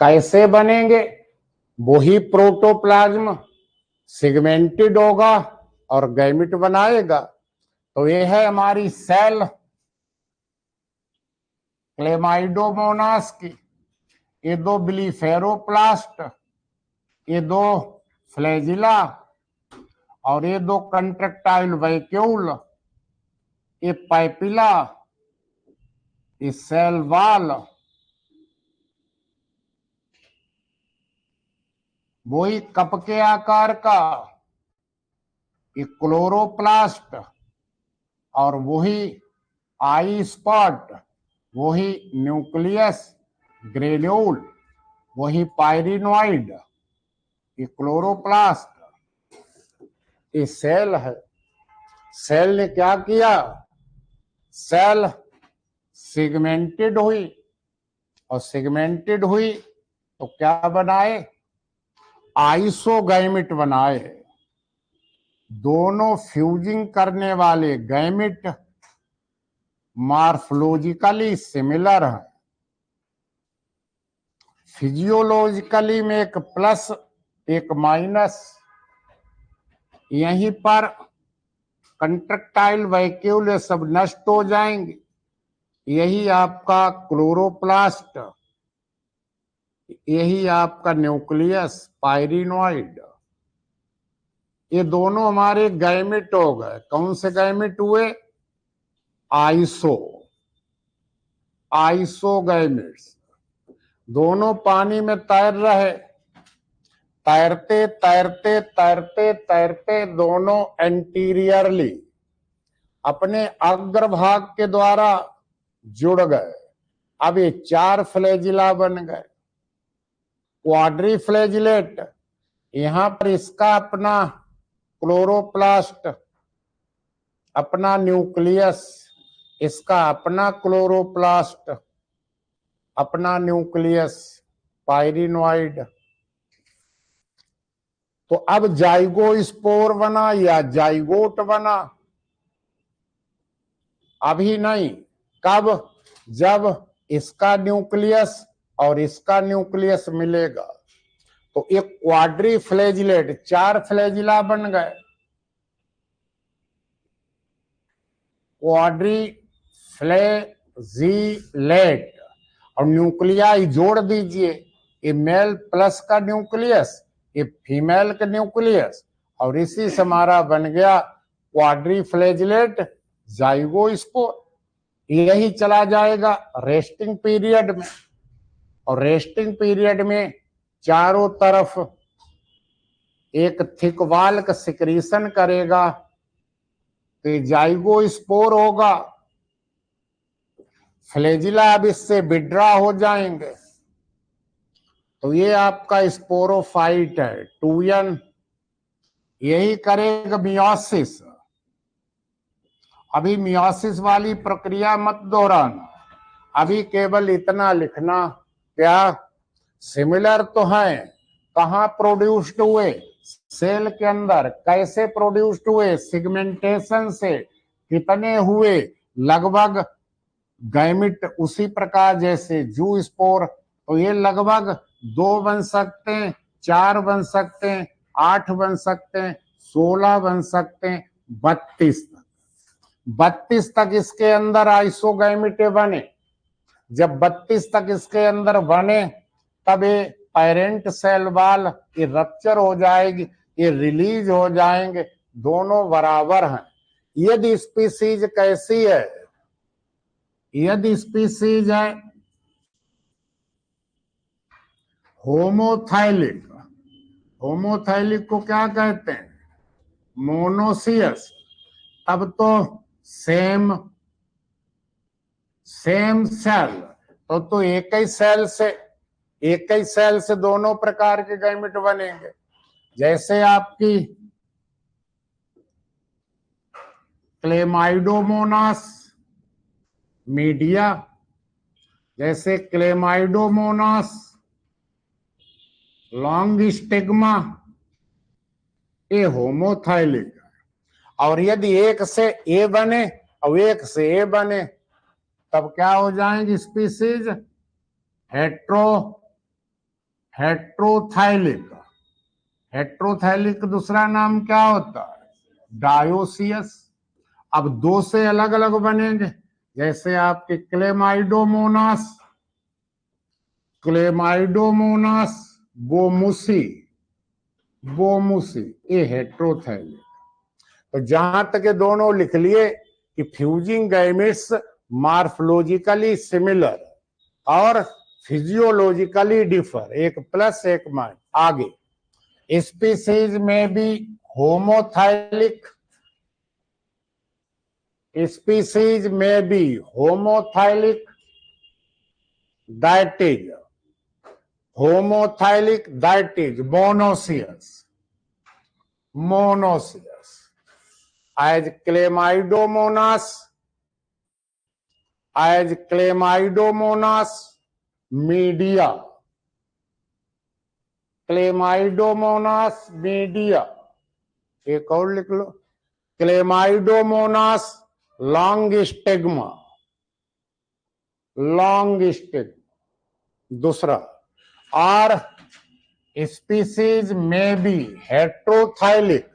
कैसे बनेंगे, वही प्रोटोप्लाज्म सिगमेंटेड होगा और गैमेट बनाएगा। तो ये है हमारी सेल क्लेमाइडोमोनास की, ये 2 ब्लीफेरोप्लास्ट, ये 2 फ्लैजिला और ये 2 कंट्रैक्टाइल वैक्यूल, ये पाइपिला, ये सेल वॉल, वही कप के आकार का ये क्लोरोप्लास्ट, और वही आई स्पॉट, वही न्यूक्लियस ग्रेन्यूल, वही पायरिनॉइड, ये क्लोरोप्लास्ट, ये सेल है। सेल ने क्या किया, सेल सिगमेंटेड हुई, और सिगमेंटेड हुई तो क्या बनाए, आइसोगैमेट बनाए। दोनों फ्यूजिंग करने वाले गैमेट मार्फोलॉजिकली सिमिलर है, फिजियोलॉजिकली में एक प्लस एक माइनस, यहीं पर कंट्रैक्टाइल वैक्यूल सब नष्ट हो जाएंगे। यही आपका क्लोरोप्लास्ट, यही आपका न्यूक्लियस, पायरिनॉइड। ये दोनों हमारे गैमेट हो गए। कौन से गैमेट हुए? आइसोगैमेट्स। दोनों पानी में तैर रहे, तैरते तैरते तैरते तैरते दोनों एंटीरियरली अपने अग्रभाग के द्वारा जुड़ गए। अब ये 4 फ्लैजिला बन गए, क्वाड्रीफ्लैजिलेट। यहां पर इसका अपना क्लोरोप्लास्ट, अपना न्यूक्लियस, इसका अपना क्लोरोप्लास्ट, अपना न्यूक्लियस, पायरिनॉइड। तो अब जाइगोस्पोर बना या जाइगोट बना? अभी नहीं। कब? जब इसका न्यूक्लियस और इसका न्यूक्लियस मिलेगा तो एक क्वाड्रीफ्लैजिलेट, 4 फ्लैजिला बन गए। क्वाड्रीफ्लैजिलेट और न्यूक्लियाई जोड़ दीजिए। ये मेल प्लस का न्यूक्लियस, ये फीमेल का न्यूक्लियस, और इसी से हमारा बन गया क्वाड्रीफ्लैजिलेट जाइगोस्पोर। यही चला जाएगा रेस्टिंग पीरियड में, और रेस्टिंग पीरियड में चारों तरफ एक थिक वाल का सिक्रीशन करेगा तो जाइगोस्पोर होगा। फ्लैजिला अब इससे विड्रॉ हो जाएंगे तो ये आपका स्पोरोफाइट है, 2n। यही करेगा मियोसिस। अभी मियोसिस वाली प्रक्रिया मत दोहराना, अभी केवल इतना लिखना। क्या? सिमिलर तो है, कहां प्रोड्यूस्ड हुए? सेल के अंदर। कैसे प्रोड्यूस्ड हुए? सिगमेंटेशन से। कितने हुए? लगभग गैमिट उसी प्रकार जैसे जू स्पोर, तो ये लगभग 2 बन सकते हैं, 4 बन सकते हैं, 8 बन सकते हैं, 16 बन सकते हैं, 32 तक। 32 तक इसके अंदर आइसोगैमिटे बने। जब 32 तक इसके अंदर बने तब ये पेरेंट सेल वाल ये रप्चर हो जाएगी, ये रिलीज हो जाएंगे, दोनों बराबर हैं। यदि स्पीसीज कैसी है? यदि स्पीसीज है होमोथाइलिक, होमोथाइलिक को क्या कहते हैं? मोनोसियस। तब तो सेम सेल, तो एक ही सेल से दोनों प्रकार के गैमेट बनेंगे। जैसे आपकी क्लेमाइडोमोनास मीडिया, जैसे क्लेमाइडोमोनास लॉन्ग स्टिग्मा, ये होमोथाइलिक। और यदि एक से ए बने और एक से ए बने तब क्या हो जाएंगी स्पीसीज? हेट्रोथाइलिक। हेट्रोथाइलिक दूसरा नाम क्या होता है? डायोसियस। अब 2 से अलग अलग बनेंगे, जैसे आपके क्लेमाइडोमोनास बोमुसी, ये हेट्रोथाइलिक। तो जहां तक ये दोनों लिख लिए कि फ्यूजिंग गैमेट्स मार्फोलॉजिकली सिमिलर और फिजियोलॉजिकली डिफर, एक प्लस एक माइनस। आगे स्पीसीज में भी होमोथाइलिक, स्पीसीज में भी homothallic, that is homothallic, that is monoecious as Chlamydomonas media, Chlamydomonas media, एक और लिख लो, Chlamydomonas long stigma, दूसरा। और स्पीसीज में भी heterothallic,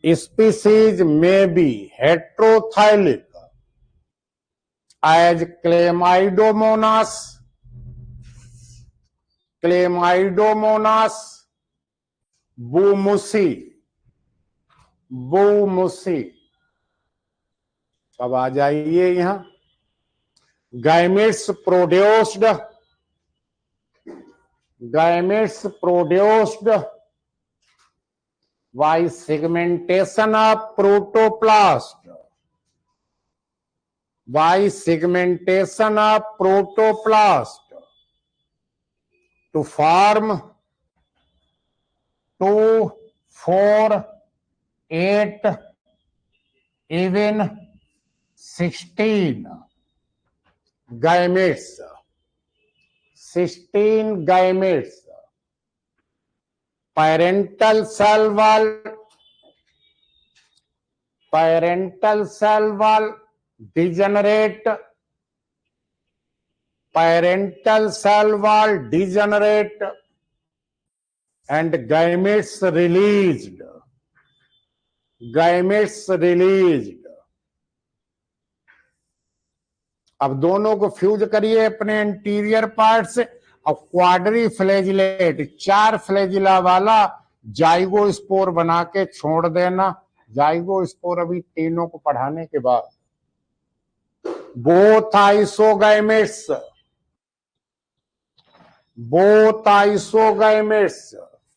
species may be heterothalic as Chlamydomonas Chlamydomonas moewusii, moewusii. अब आ जाइए यहां, gametes produced, gametes produced by segmentation of protoplast, by segmentation of protoplast to form 2, 4, 8, even 16 gametes. 16 gametes. Parental cell wall degenerate, parental cell wall degenerate and gametes released, gametes released. अब दोनों को fuse करिए अपने interior part से, और quadri flagellate 4 flagella वाला zygospore बना के छोड़ देना। जाइगोस्पोर अभी तीनों को पढ़ाने के बाद। both isogametes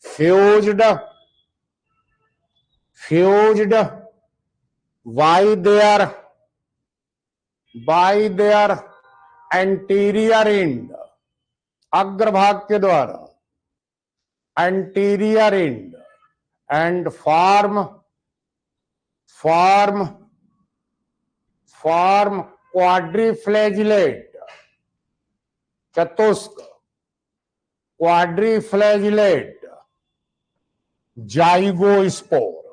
fused by their anterior end, अग्रभाग के द्वारा anterior end, and form quadriflagellate, चतुष्क quadriflagellate zygospore.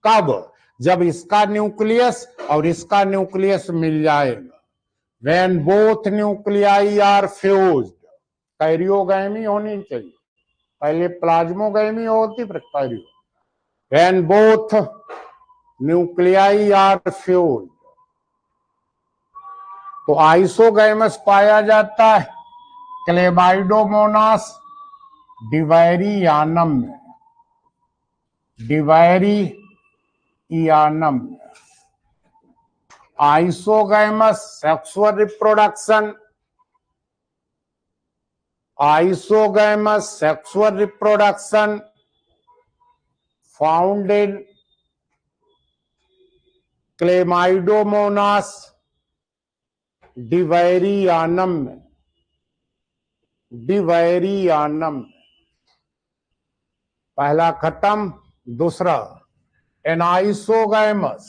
कब? जब इसका न्यूक्लियस और इसका न्यूक्लियस मिल जाएगा। When both nuclei are fused, karyogamy होनी चाहिए, पहले प्लाज्मोगैमी होती फिर Cairo. When both nuclei are fused, तो आइसोगैमस पाया जाता है क्लेमाइडोमोनास डिवैरियानम में, डिवैरियानम में। Isogamous sexual reproduction, isogamy sexual reproduction found in Chlamydomonas divarianum. पहला खत्म, दूसरा एनाइसोगैमस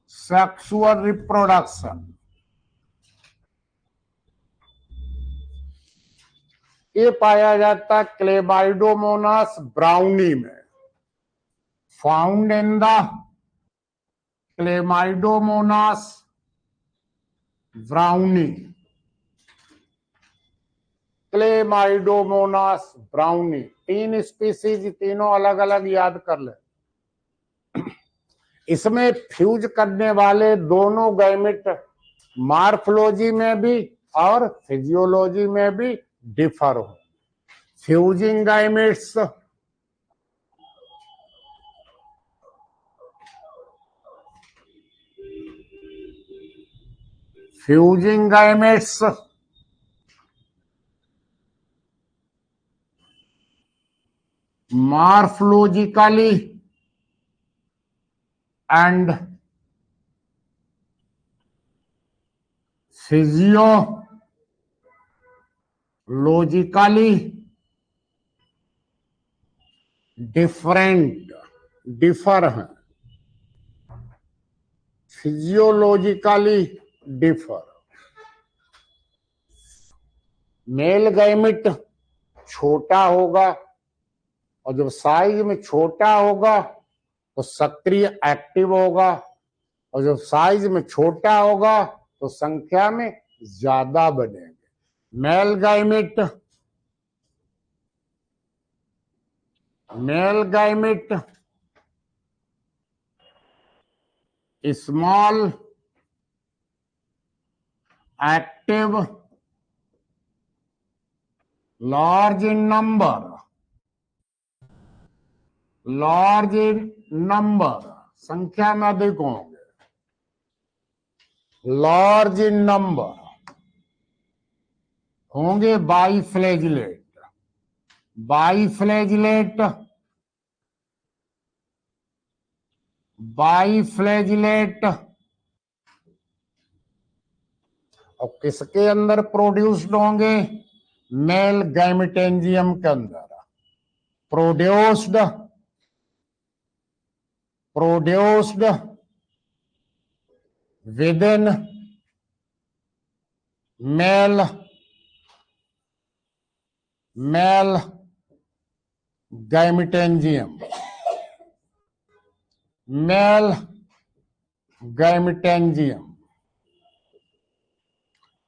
sexual reproduction, ये पाया जाता है क्लेमाइडोमोनास ब्राउनी में। Found in the Chlamydomonas braunii, Chlamydomonas brownie. 3 species, तीनों अलग अलग याद कर ले। इसमें फ्यूज करने वाले दोनों गैमेट मॉर्फोलॉजी में भी और फिजियोलॉजी में भी डिफर हो। Fusing gametes morphologically and physiologically differ हैं। Physiologically differ. मेल गैमेट छोटा होगा, और जब साइज में छोटा होगा तो सक्रिय एक्टिव होगा, और जब साइज में छोटा होगा तो संख्या में ज्यादा बनेंगे। Male gamete small active large in number, संख्या में अधिक होंगे, लार्ज इन नंबर होंगे बाईफ्लैजिलेट। और किसके अंदर प्रोड्यूस्ड होंगे? मेल गैमेटेंजियम के अंदर प्रोड्यूस्ड विदिन मेल गैमेटेंजियम।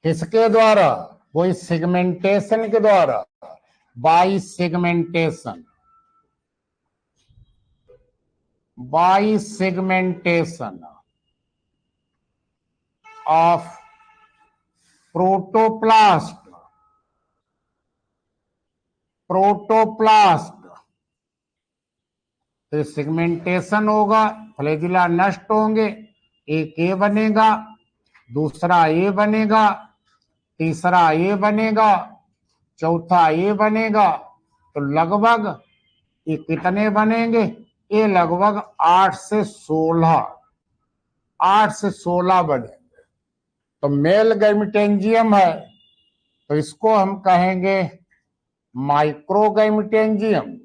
किसके द्वारा? वही सेगमेंटेशन के द्वारा, बाई सेगमेंटेशन ऑफ प्रोटोप्लास्ट तो सेगमेंटेशन होगा, फ्लैजिला नष्ट होंगे, एक ए बनेगा, दूसरा ए बनेगा, तीसरा ए बनेगा, चौथा ए बनेगा। तो लगभग ये कितने बनेंगे? ये लगभग 8 से 16 बनेंगे। तो मेल गैमेटेंजियम है तो इसको हम कहेंगे माइक्रोगैमेटेंजियम।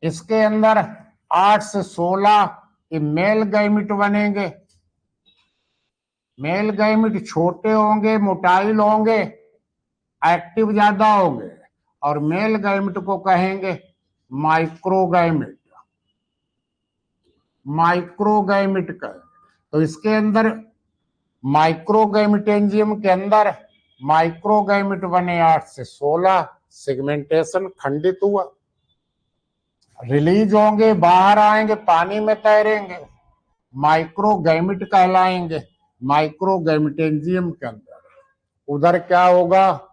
इसके अंदर 8 से 16 ये मेल गैमेट बनेंगे। मेल गैमेट छोटे होंगे, मोटाइल होंगे, एक्टिव ज्यादा होंगे, और मेल गैमेट को कहेंगे माइक्रोगैमेट का। तो इसके अंदर माइक्रोगैमेटेंजियम के अंदर माइक्रोगैमेट बने 8 से 16, सेगमेंटेशन खंडित हुआ, रिलीज होंगे, बाहर आएंगे, पानी में तैरेंगे, माइक्रोगैमेट कहलाएंगे माइक्रोगैमेटेंजियम के अंदर। उधर क्या होगा?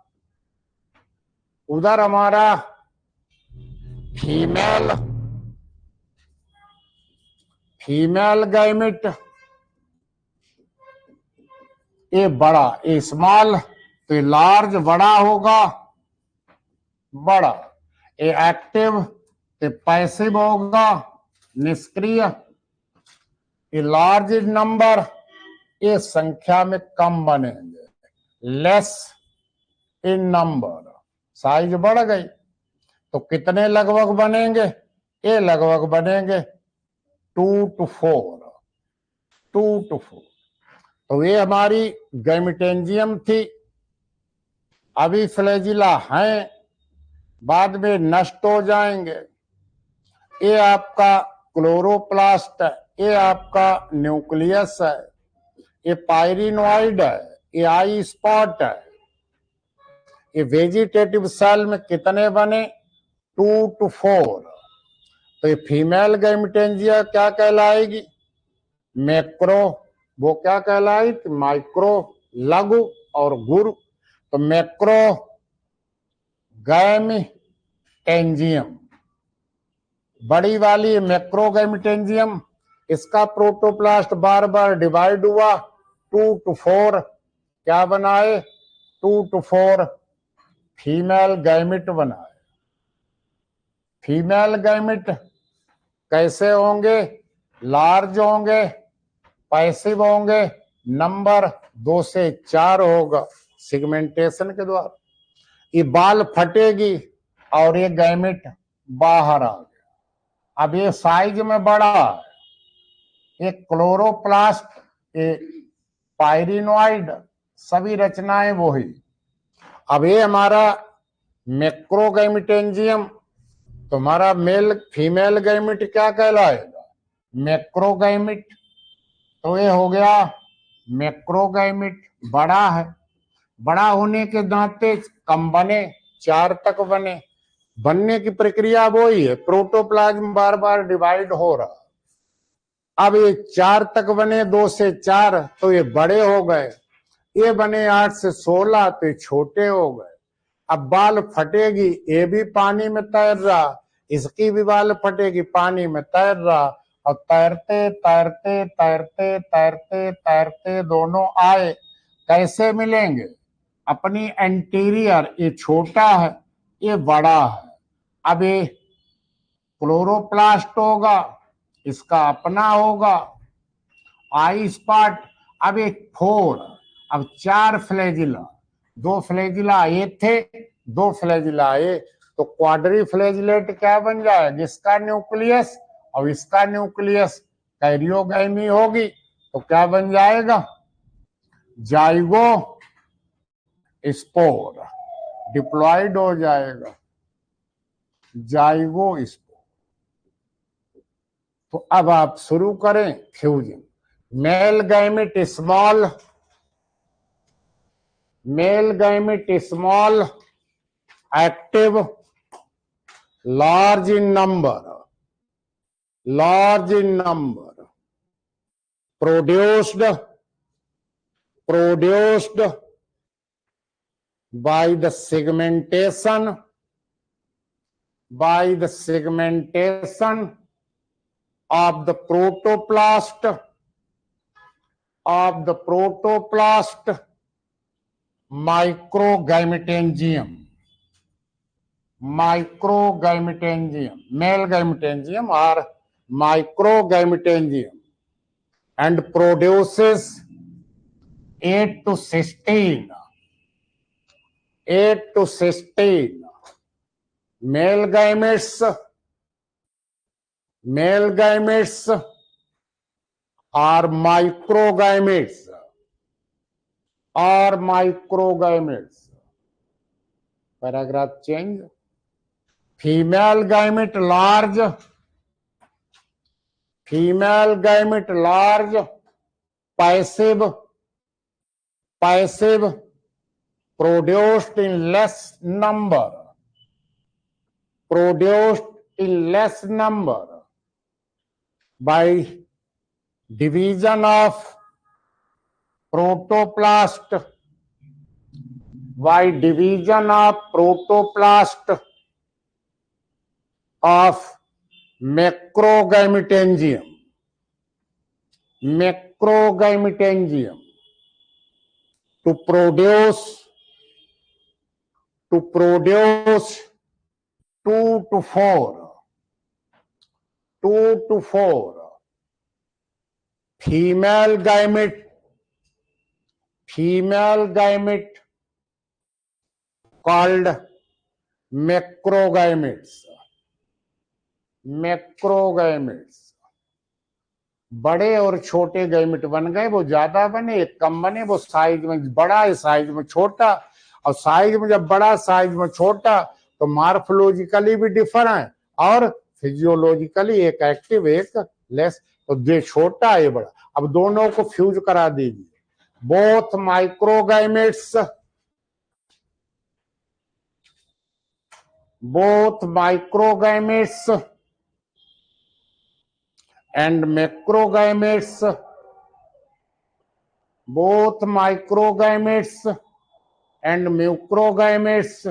उधर हमारा फीमेल गैमेट, ये बड़ा, ये स्मॉल, तो ये लार्ज बड़ा होगा, बड़ा, ये एक्टिव, ये पैसिव होगा, निष्क्रिय, ये लार्ज नंबर, ये संख्या में कम बनेंगे, लेस इन नंबर, साइज बढ़ गई। तो कितने लगभग बनेंगे? ये लगभग बनेंगे 2 to 4। तो ये हमारी गैमेटेंजियम थी। अभी फ्लैजिला हैं, बाद में नष्ट हो जाएंगे। ये आपका क्लोरोप्लास्ट है, ये आपका न्यूक्लियस है, ये पायरिनोइड है, ये आई स्पॉट है। ये वेजिटेटिव सेल में कितने बने? 2 to 4। तो ये फीमेल गैमेटेंजिया क्या कहलाएगी? मैक्रो, वो क्या कहलाई? माइक्रो, लघु और गुरु। तो मैक्रो गैमेटेंजियम, बड़ी वाली मैक्रो गैमेटेंजियम, इसका प्रोटोप्लास्ट बार बार डिवाइड हुआ, 2 to 4 क्या बनाए? 2 to 4 फीमेल गैमेट बनाए। फीमेल गैमेट कैसे होंगे? लार्ज होंगे, पैसिव होंगे, नंबर 2 से 4 होगा, सेगमेंटेशन के द्वारा। ये बाल फटेगी और ये गैमेट बाहर आ गया। अब ये साइज में बड़ा है, ये क्लोरोप्लास्ट, ये पायरिनोइड सभी रचनाएं वो ही। अब ये हमारा मैक्रोगैमिटेंजियम, तुम्हारा मेल फीमेल गैमिट क्या कहलाएगा? मैक्रोगैमिट। तो ये हो गया मैक्रोगैमिट, बड़ा है। बड़ा होने के नाते कम बने, 4 तक बने। बनने की प्रक्रिया वो ही है, प्रोटोप्लाज्म बार बार डिवाइड हो रहा। अब ये 4 तक बने, 2 से 4, तो ये बड़े हो गए। ये बने 8 से 16, तो ये छोटे हो गए। अब बाल फटेगी, ये भी पानी में तैर रहा, इसकी भी बाल फटेगी, पानी में तैर रहा। और तैरते तैरते तैरते तैरते तैरते दोनों आए, कैसे मिलेंगे? अपनी एंटीरियर, ये छोटा है, ये बड़ा है। अब ये क्लोरोप्लास्ट होगा, इसका अपना होगा आई स्पॉट। अब एक 4, अब 4 फ्लैजिला, 2 फ्लैजिला ये थे, 2 फ्लैजिला ये, तो क्वाड्री फ्लैजिलेट क्या बन जाएगा? इसका न्यूक्लियस और इसका न्यूक्लियस कैरियोगैमी होगी, तो क्या बन जाएगा? जाइगो स्पोर, डिप्लॉयड हो जाएगा, जाइगो स्पोर। तो अब आप शुरू करें fusion. Male gamete small, male gamete small, active, large in number, large in number, produced by the segmentation, of the protoplast, microgametangium, male gametangium or microgametangium, and produces 8 to 16 male gametes or microgametes Paragraph change. Female gamete large, passive, produced in less number, by division of protoplast, of macrogametangium, to produce 2 to 4 female gamete called macrogametes. बड़े और छोटे gamete बन गए, वो ज्यादा बने, एक कम बने, वो साइज में बड़ा है, साइज में छोटा। और साइज में जब बड़ा, साइज में छोटा, तो मार्फोलॉजिकली भी डिफर है और फिजियोलॉजिकली, एक एक्टिव एक लेस। तो ये छोटा है, बड़ा। अब दोनों को फ्यूज करा दीजिए। Both microgametes and macrogametes,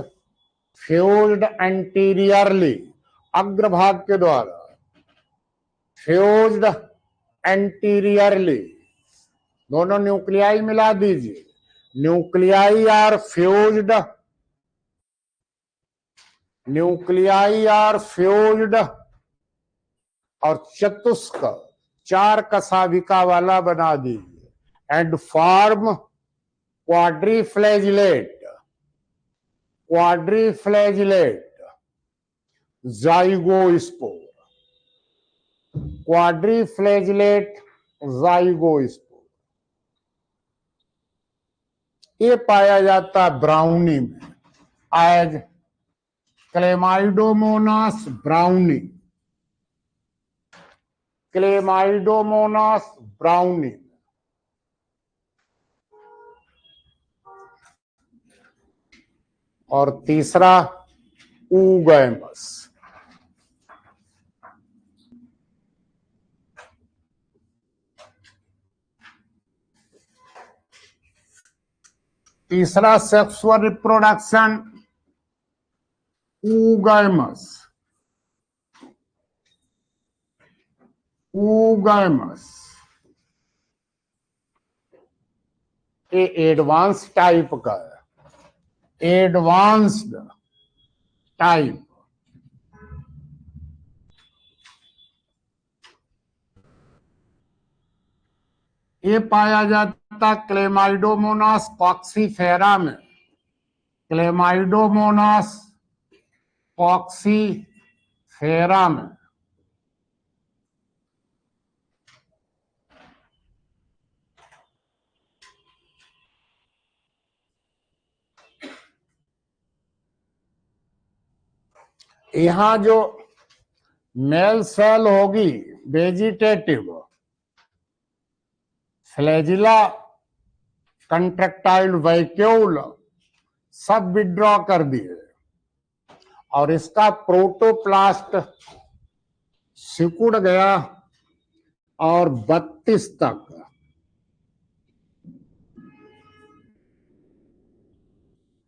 fused anteriorly, अग्रभाग के द्वारा, fused anteriorly, दोनों न्यूक्लियाई मिला दीजिए। न्यूक्लियाई आर फ्यूज्ड और चतुष्क 4 कशाविका वाला बना दीजिए। एंड फॉर्म क्वाड्रीफ्लैजिलेट ज़ाइगोस्पोर, ये पाया जाता है ब्राउनी में as Chlamydomonas braunii, Chlamydomonas braunii. और तीसरा ऊगैमस। तीसरा सेक्सुअल रिप्रोडक्शन ऊगैमस, ऊगैमस। ये एडवांस टाइप का है, एडवांस्ड टाइप। ये पाया जाता क्लेमाइडोमोनास कॉक्सीफेरा में, क्लेमाइडोमोनास कॉक्सीफेरा में। यहां जो मेल सेल होगी वेजिटेटिव, फ्लैजिला, कंट्रैक्टाइल वैक्यूल सब विड्रॉ कर दिए और इसका प्रोटोप्लास्ट सिकुड़ गया और 32 तक,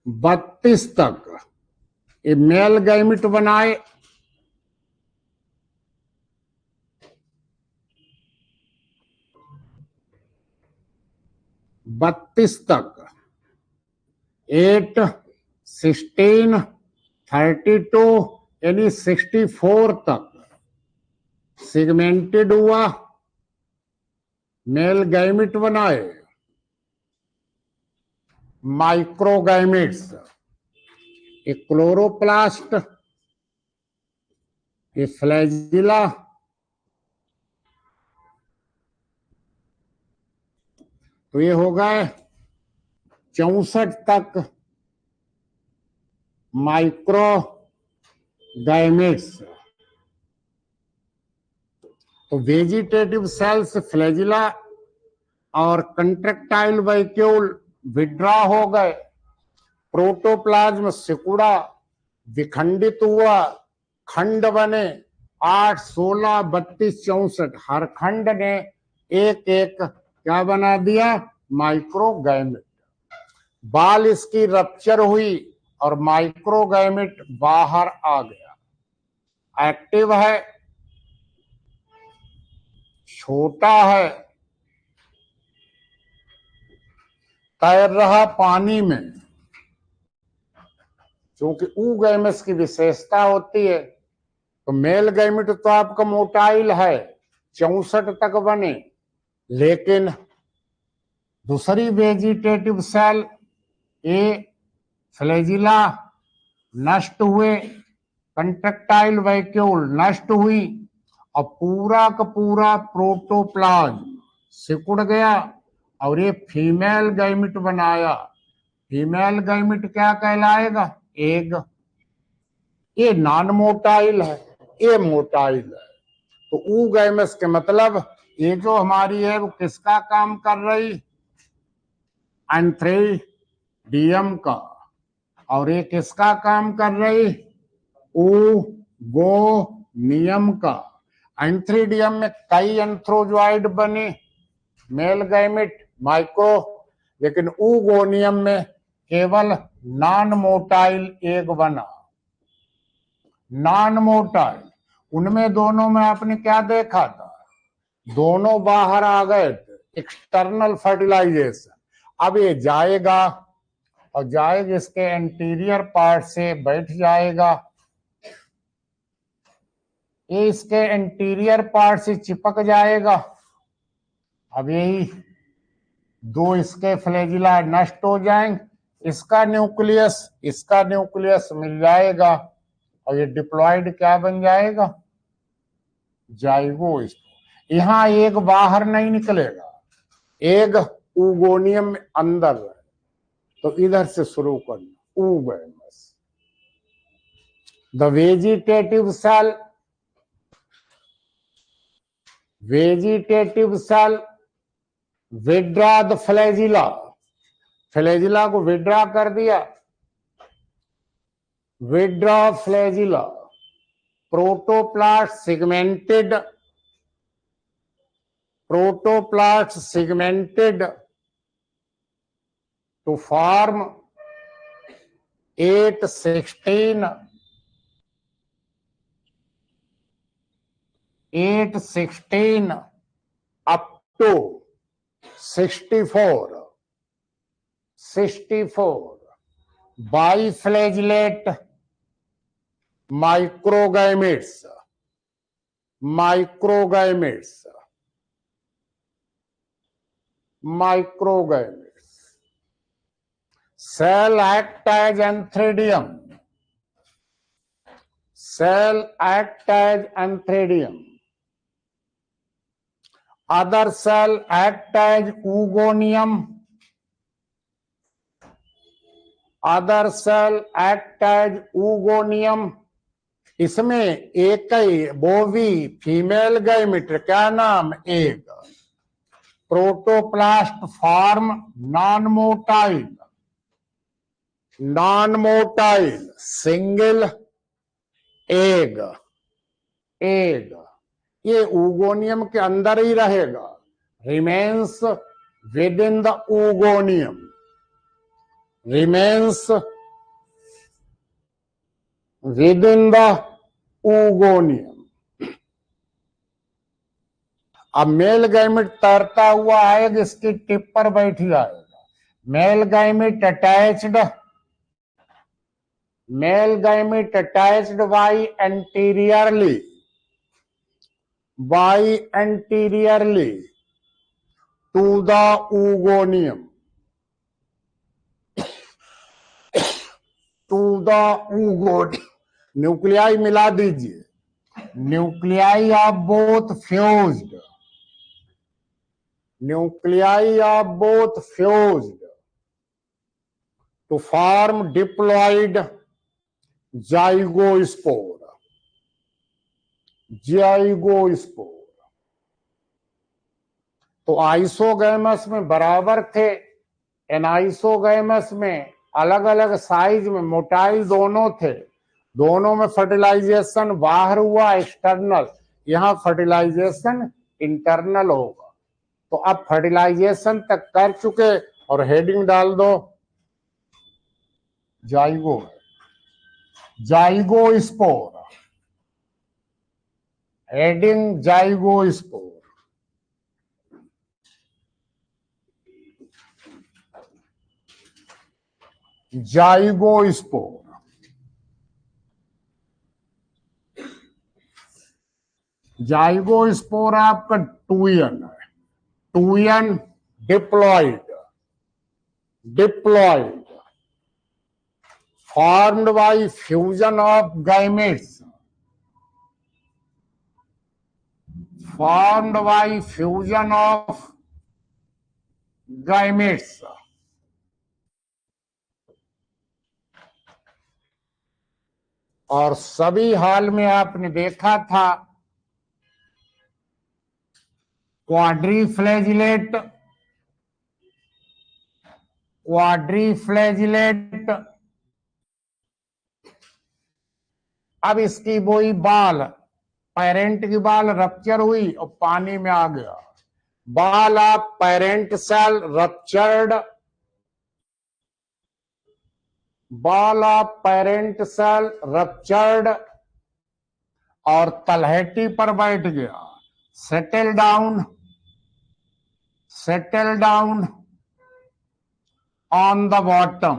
32 तक ये मेल गैमिट बनाए। बत्तीस तक 8, 16, 32 यानी 64 तक सिगमेंटेड हुआ, मेल गैमिट बनाए। माइक्रोगैमिट्स, ये क्लोरोप्लास्ट, ये फ्लैजिला, तो ये हो गए 64 तक माइक्रोगैमिट्स। तो वेजिटेटिव सेल्स फ्लैजिला और कंट्रैक्टाइल वैक्यूल विड्रॉ हो गए, प्रोटोप्लाज्म सिकुड़ा, विखंडित हुआ, खंड बने 8, 16, 32, 64। हर खंड ने एक एक क्या बना दिया, माइक्रोगैमिट। बाल इसकी रप्चर हुई और माइक्रोगैमिट बाहर आ गया। एक्टिव है, छोटा है, तैर रहा पानी में, क्योंकि ऊगैमस की विशेषता होती है। तो मेल गैमिट तो आपका मोटाइल है, 64 तक बने, लेकिन दूसरी वेजिटेटिव सेल ए फ्लैजिला नष्ट हुए, कंट्रैक्टाइल वैक्यूल नष्ट हुई और पूरा का पूरा प्रोटोप्लाज्म सिकुड़ गया और ये फीमेल गैमिट बनाया। फीमेल गैमिट क्या कहलाएगा, एग। ये नॉन मोटाइल है, ये मोटाइल है। तो ऊगैमस के मतलब ये जो हमारी है वो किसका काम कर रही, एंथ्रेडियम का, और ये किसका काम कर रही, ऊगोनियम का। एंथ्रीडियम में कई एंथ्रोजॉइड बने, मेल गैमिट, माइक्रो, लेकिन ऊगोनियम में केवल नॉन मोटाइल एग बना, नॉन मोटाइल। उनमें दोनों में आपने क्या देखा था, दोनों बाहर आ गए थे, एक्सटर्नल फर्टिलाइजेशन। अब ये जाएगा और जाएगा इसके एंटीरियर पार्ट से बैठ जाएगा, ये इसके एंटीरियर पार्ट से चिपक जाएगा। अब यही दो इसके फ्लैजिला नष्ट हो जाएंगे, इसका न्यूक्लियस मिल जाएगा और ये डिप्लॉयड क्या बन जाएगा, जाइगोट। यहां एग बाहर नहीं निकलेगा, एग ऊगोनियम में अंदर है। तो इधर से शुरू करना, oogamous. The vegetative cell withdraw the flagella को विड्रॉ कर दिया, withdraw flagella, protoplast segmented to form 816 up to 64 biflagellate microgametes. Cell act as antheridium. Other cell act as oogonium. इसमें एक ही बोवी फीमेल गैमेट, क्या नाम, egg. Protoplast form non motile single egg. ये oogoनियम के अंदर ही रहेगा, रिमेन्स विद इन द oogoनियम. अब male gamete तैरता हुआ आएगा, इसकी टिप पर बैठ जाएगा. Male gamete attached by anteriorly to the oogonium. Nuclei मिला दीजिए. Nuclei of both fused to form diploid zygospore. तो आइसोगैमस में बराबर थे, एनाइसोगैमस में अलग अलग साइज में, मोटाइल दोनों थे. दोनों में फर्टिलाइजेशन बाहर हुआ एक्सटर्नल, यहाँ फर्टिलाइजेशन इंटरनल होगा. तो अब फर्टिलाइजेशन तक कर चुके और हेडिंग डाल दो जाइगोस्पोर. Heading zygospore. जाइगोस्पोर आपका टूयन है. Tune diploid formed by fusion of gametes. और सभी हाल में आपने देखा था क्वाड्रीफ्लैजिलेट अब इसकी वही बाल, पेरेंट की बाल रप्चर हुई और पानी में आ गया. बाल ऑफ पेरेंट सेल रप्चर्ड और तलहटी पर बैठ गया. Settle down on the bottom.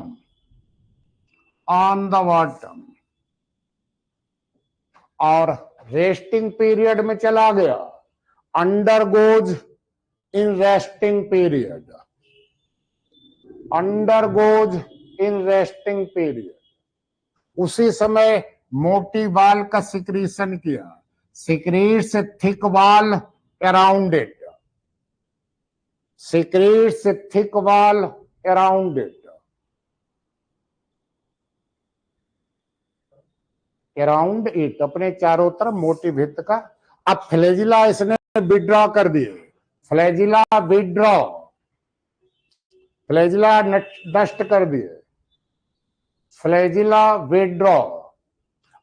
और रेस्टिंग पीरियड में चला गया. Undergoes in resting period. उसी समय मोटी बाल का सिक्रीशन किया. सिक्रीट्स थिक बाल अराउंड इट. अराउंड इट, अपने चारों तरफ मोटी भित्त का। अब फ्लैजिला इसने विड्रॉ कर दिए, फ्लैजिला विड्रॉ, फ्लैजिला नष्ट कर दिए, फ्लैजिला विड्रॉ।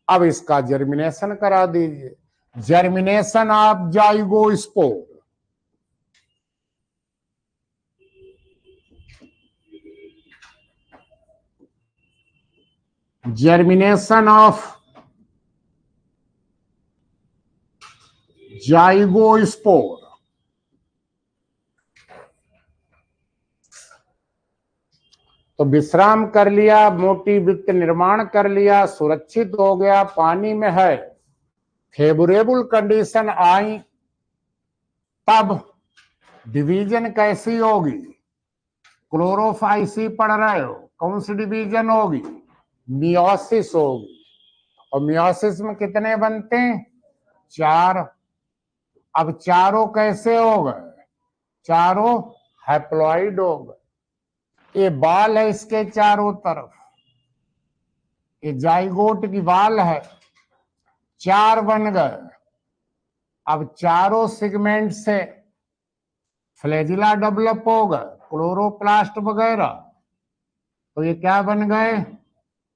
अब इसका जर्मिनेशन करा दीजिए, germination of zygospore, germination of zygospore. तो विश्राम कर लिया, मोटी वित्त निर्माण कर लिया, सुरक्षित हो गया, पानी में है, फेवरेबल कंडीशन आई, तब डिवीजन कैसी होगी? क्लोरोफाइसी पढ़ रहे हो, कौन सी डिवीजन होगी? मियोसिस होगी। और मियोसिस में कितने बनते हैं? 4। अब चारों कैसे हो गए? चारों हैप्लॉइड हो गए। ये बाल है इसके चारों तरफ, ये जाइगोट की बाल है, 4 बन गए। अब चारों सेगमेंट से फ्लैजिला डेवलप हो गए, क्लोरोप्लास्ट वगैरह। तो ये क्या बन गए?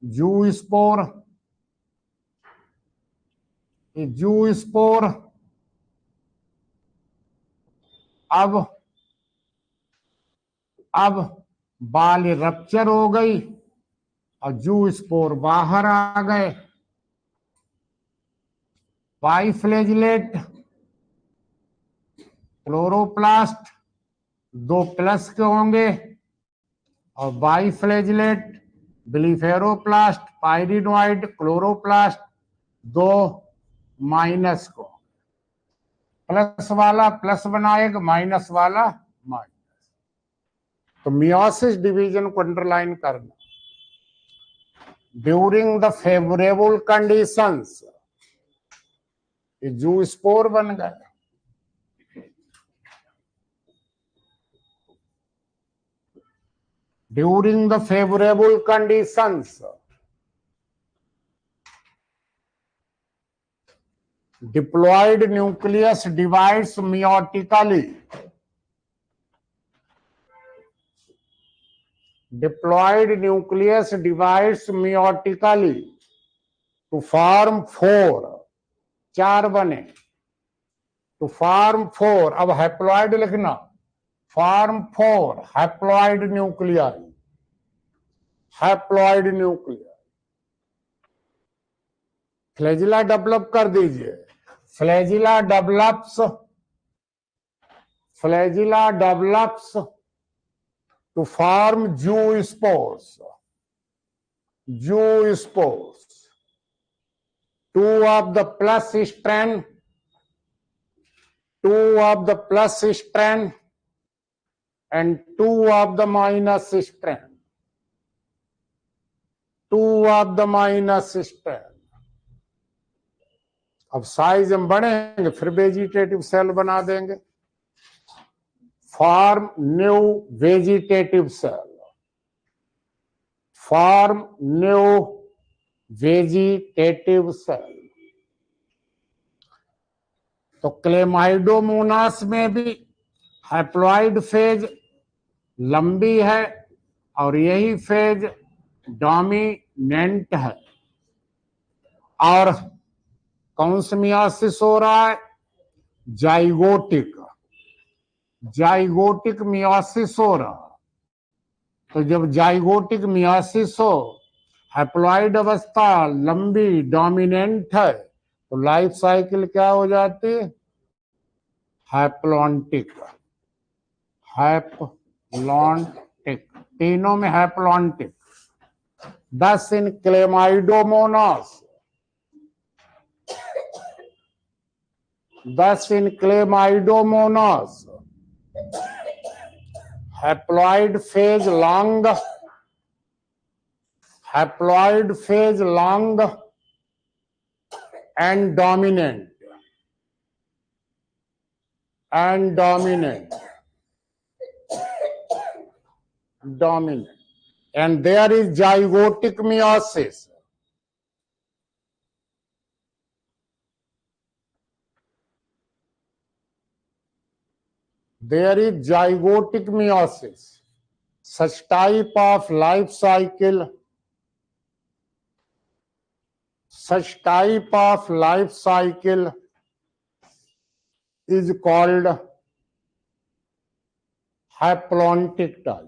जूस्पोर। ये जूस्पोर अब बाल रप्चर हो गई और जूस्पोर बाहर आ गए। बाइफ्लैजिलेट क्लोरोप्लास्ट 2 प्लस के होंगे, और बाइफ्लैजिलेट ब्लीफेरोप्लास्ट पाइरिनोइड क्लोरोप्लास्ट 2 माइनस को। प्लस वाला प्लस बनाएगा, माइनस वाला माइनस। तो मियोसिस डिवीजन को अंडरलाइन करना। ड्यूरिंग द फेवरेबल कंडीशंस, ये जूस्पोर बन गए। During the favorable conditions, diploid nucleus divides meiotically. Diploid nucleus divides meiotically to form 4, 4 बने, to form 4। अब हैप्लॉइड लिखना, form 4 haploid nuclei, haploid nuclei. Flagella develop कर दीजिए, flagella develops, flagella develops to form zoospores, zoospores। 2 of the plus strand, 2 of the plus strand and 2 of the minus strand, 2 of the minus strand। अब size हम बढ़ेंगे, फिर vegetative cell बना देंगे। Form new vegetative cell, form new vegetative cell. तो Chlamydomonas में भी haploid phase लंबी है और यही फेज डोमिनेंट है। और कौन सा मियोसिस हो रहा है? जाइगोटिक, जाइगोटिक मियोसिस हो रहा। तो जब जाइगोटिक मियोसिस हो, हैप्लॉइड अवस्था लंबी डोमिनेंट है, तो लाइफ साइकिल क्या हो जाती है? हैप्लॉन्टिक, हैप्लॉन्टिक, तीनों में haplontic. Thus in Chlamydomonas, thus in Chlamydomonas, haploid phase long, haploid phase long and dominant, and dominant, dominant, and there is zygotic meiosis, there is zygotic meiosis. Such type of life cycle is called haplontic type.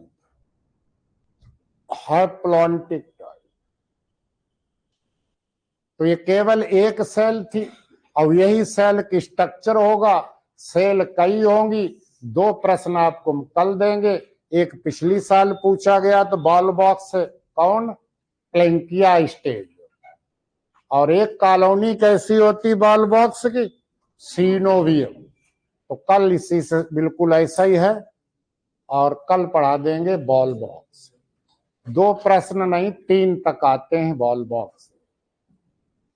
तो ये केवल एक cell थी, और यही cell की structure होगा। Cell कई होंगी। दो प्रश्न आपको हम कल देंगे। एक पिछली साल पूछा गया तो बॉल बॉक्स कौन, प्लैंकिया स्टेज, और एक कॉलोनी कैसी होती बॉल बॉक्स की, सीनोवियम। तो कल इसी से बिल्कुल ऐसा ही है, और कल पढ़ा देंगे बॉल बॉक्स। दो प्रश्न नहीं, 3 तक आते हैं बॉल बॉक्स।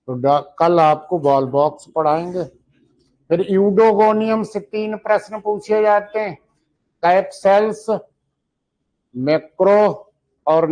तो कल आपको बॉल बॉक्स पढ़ाएंगे। फिर यूडोगोनियम से 3 प्रश्न पूछे जाते हैं, कैप सेल्स, मैक्रो और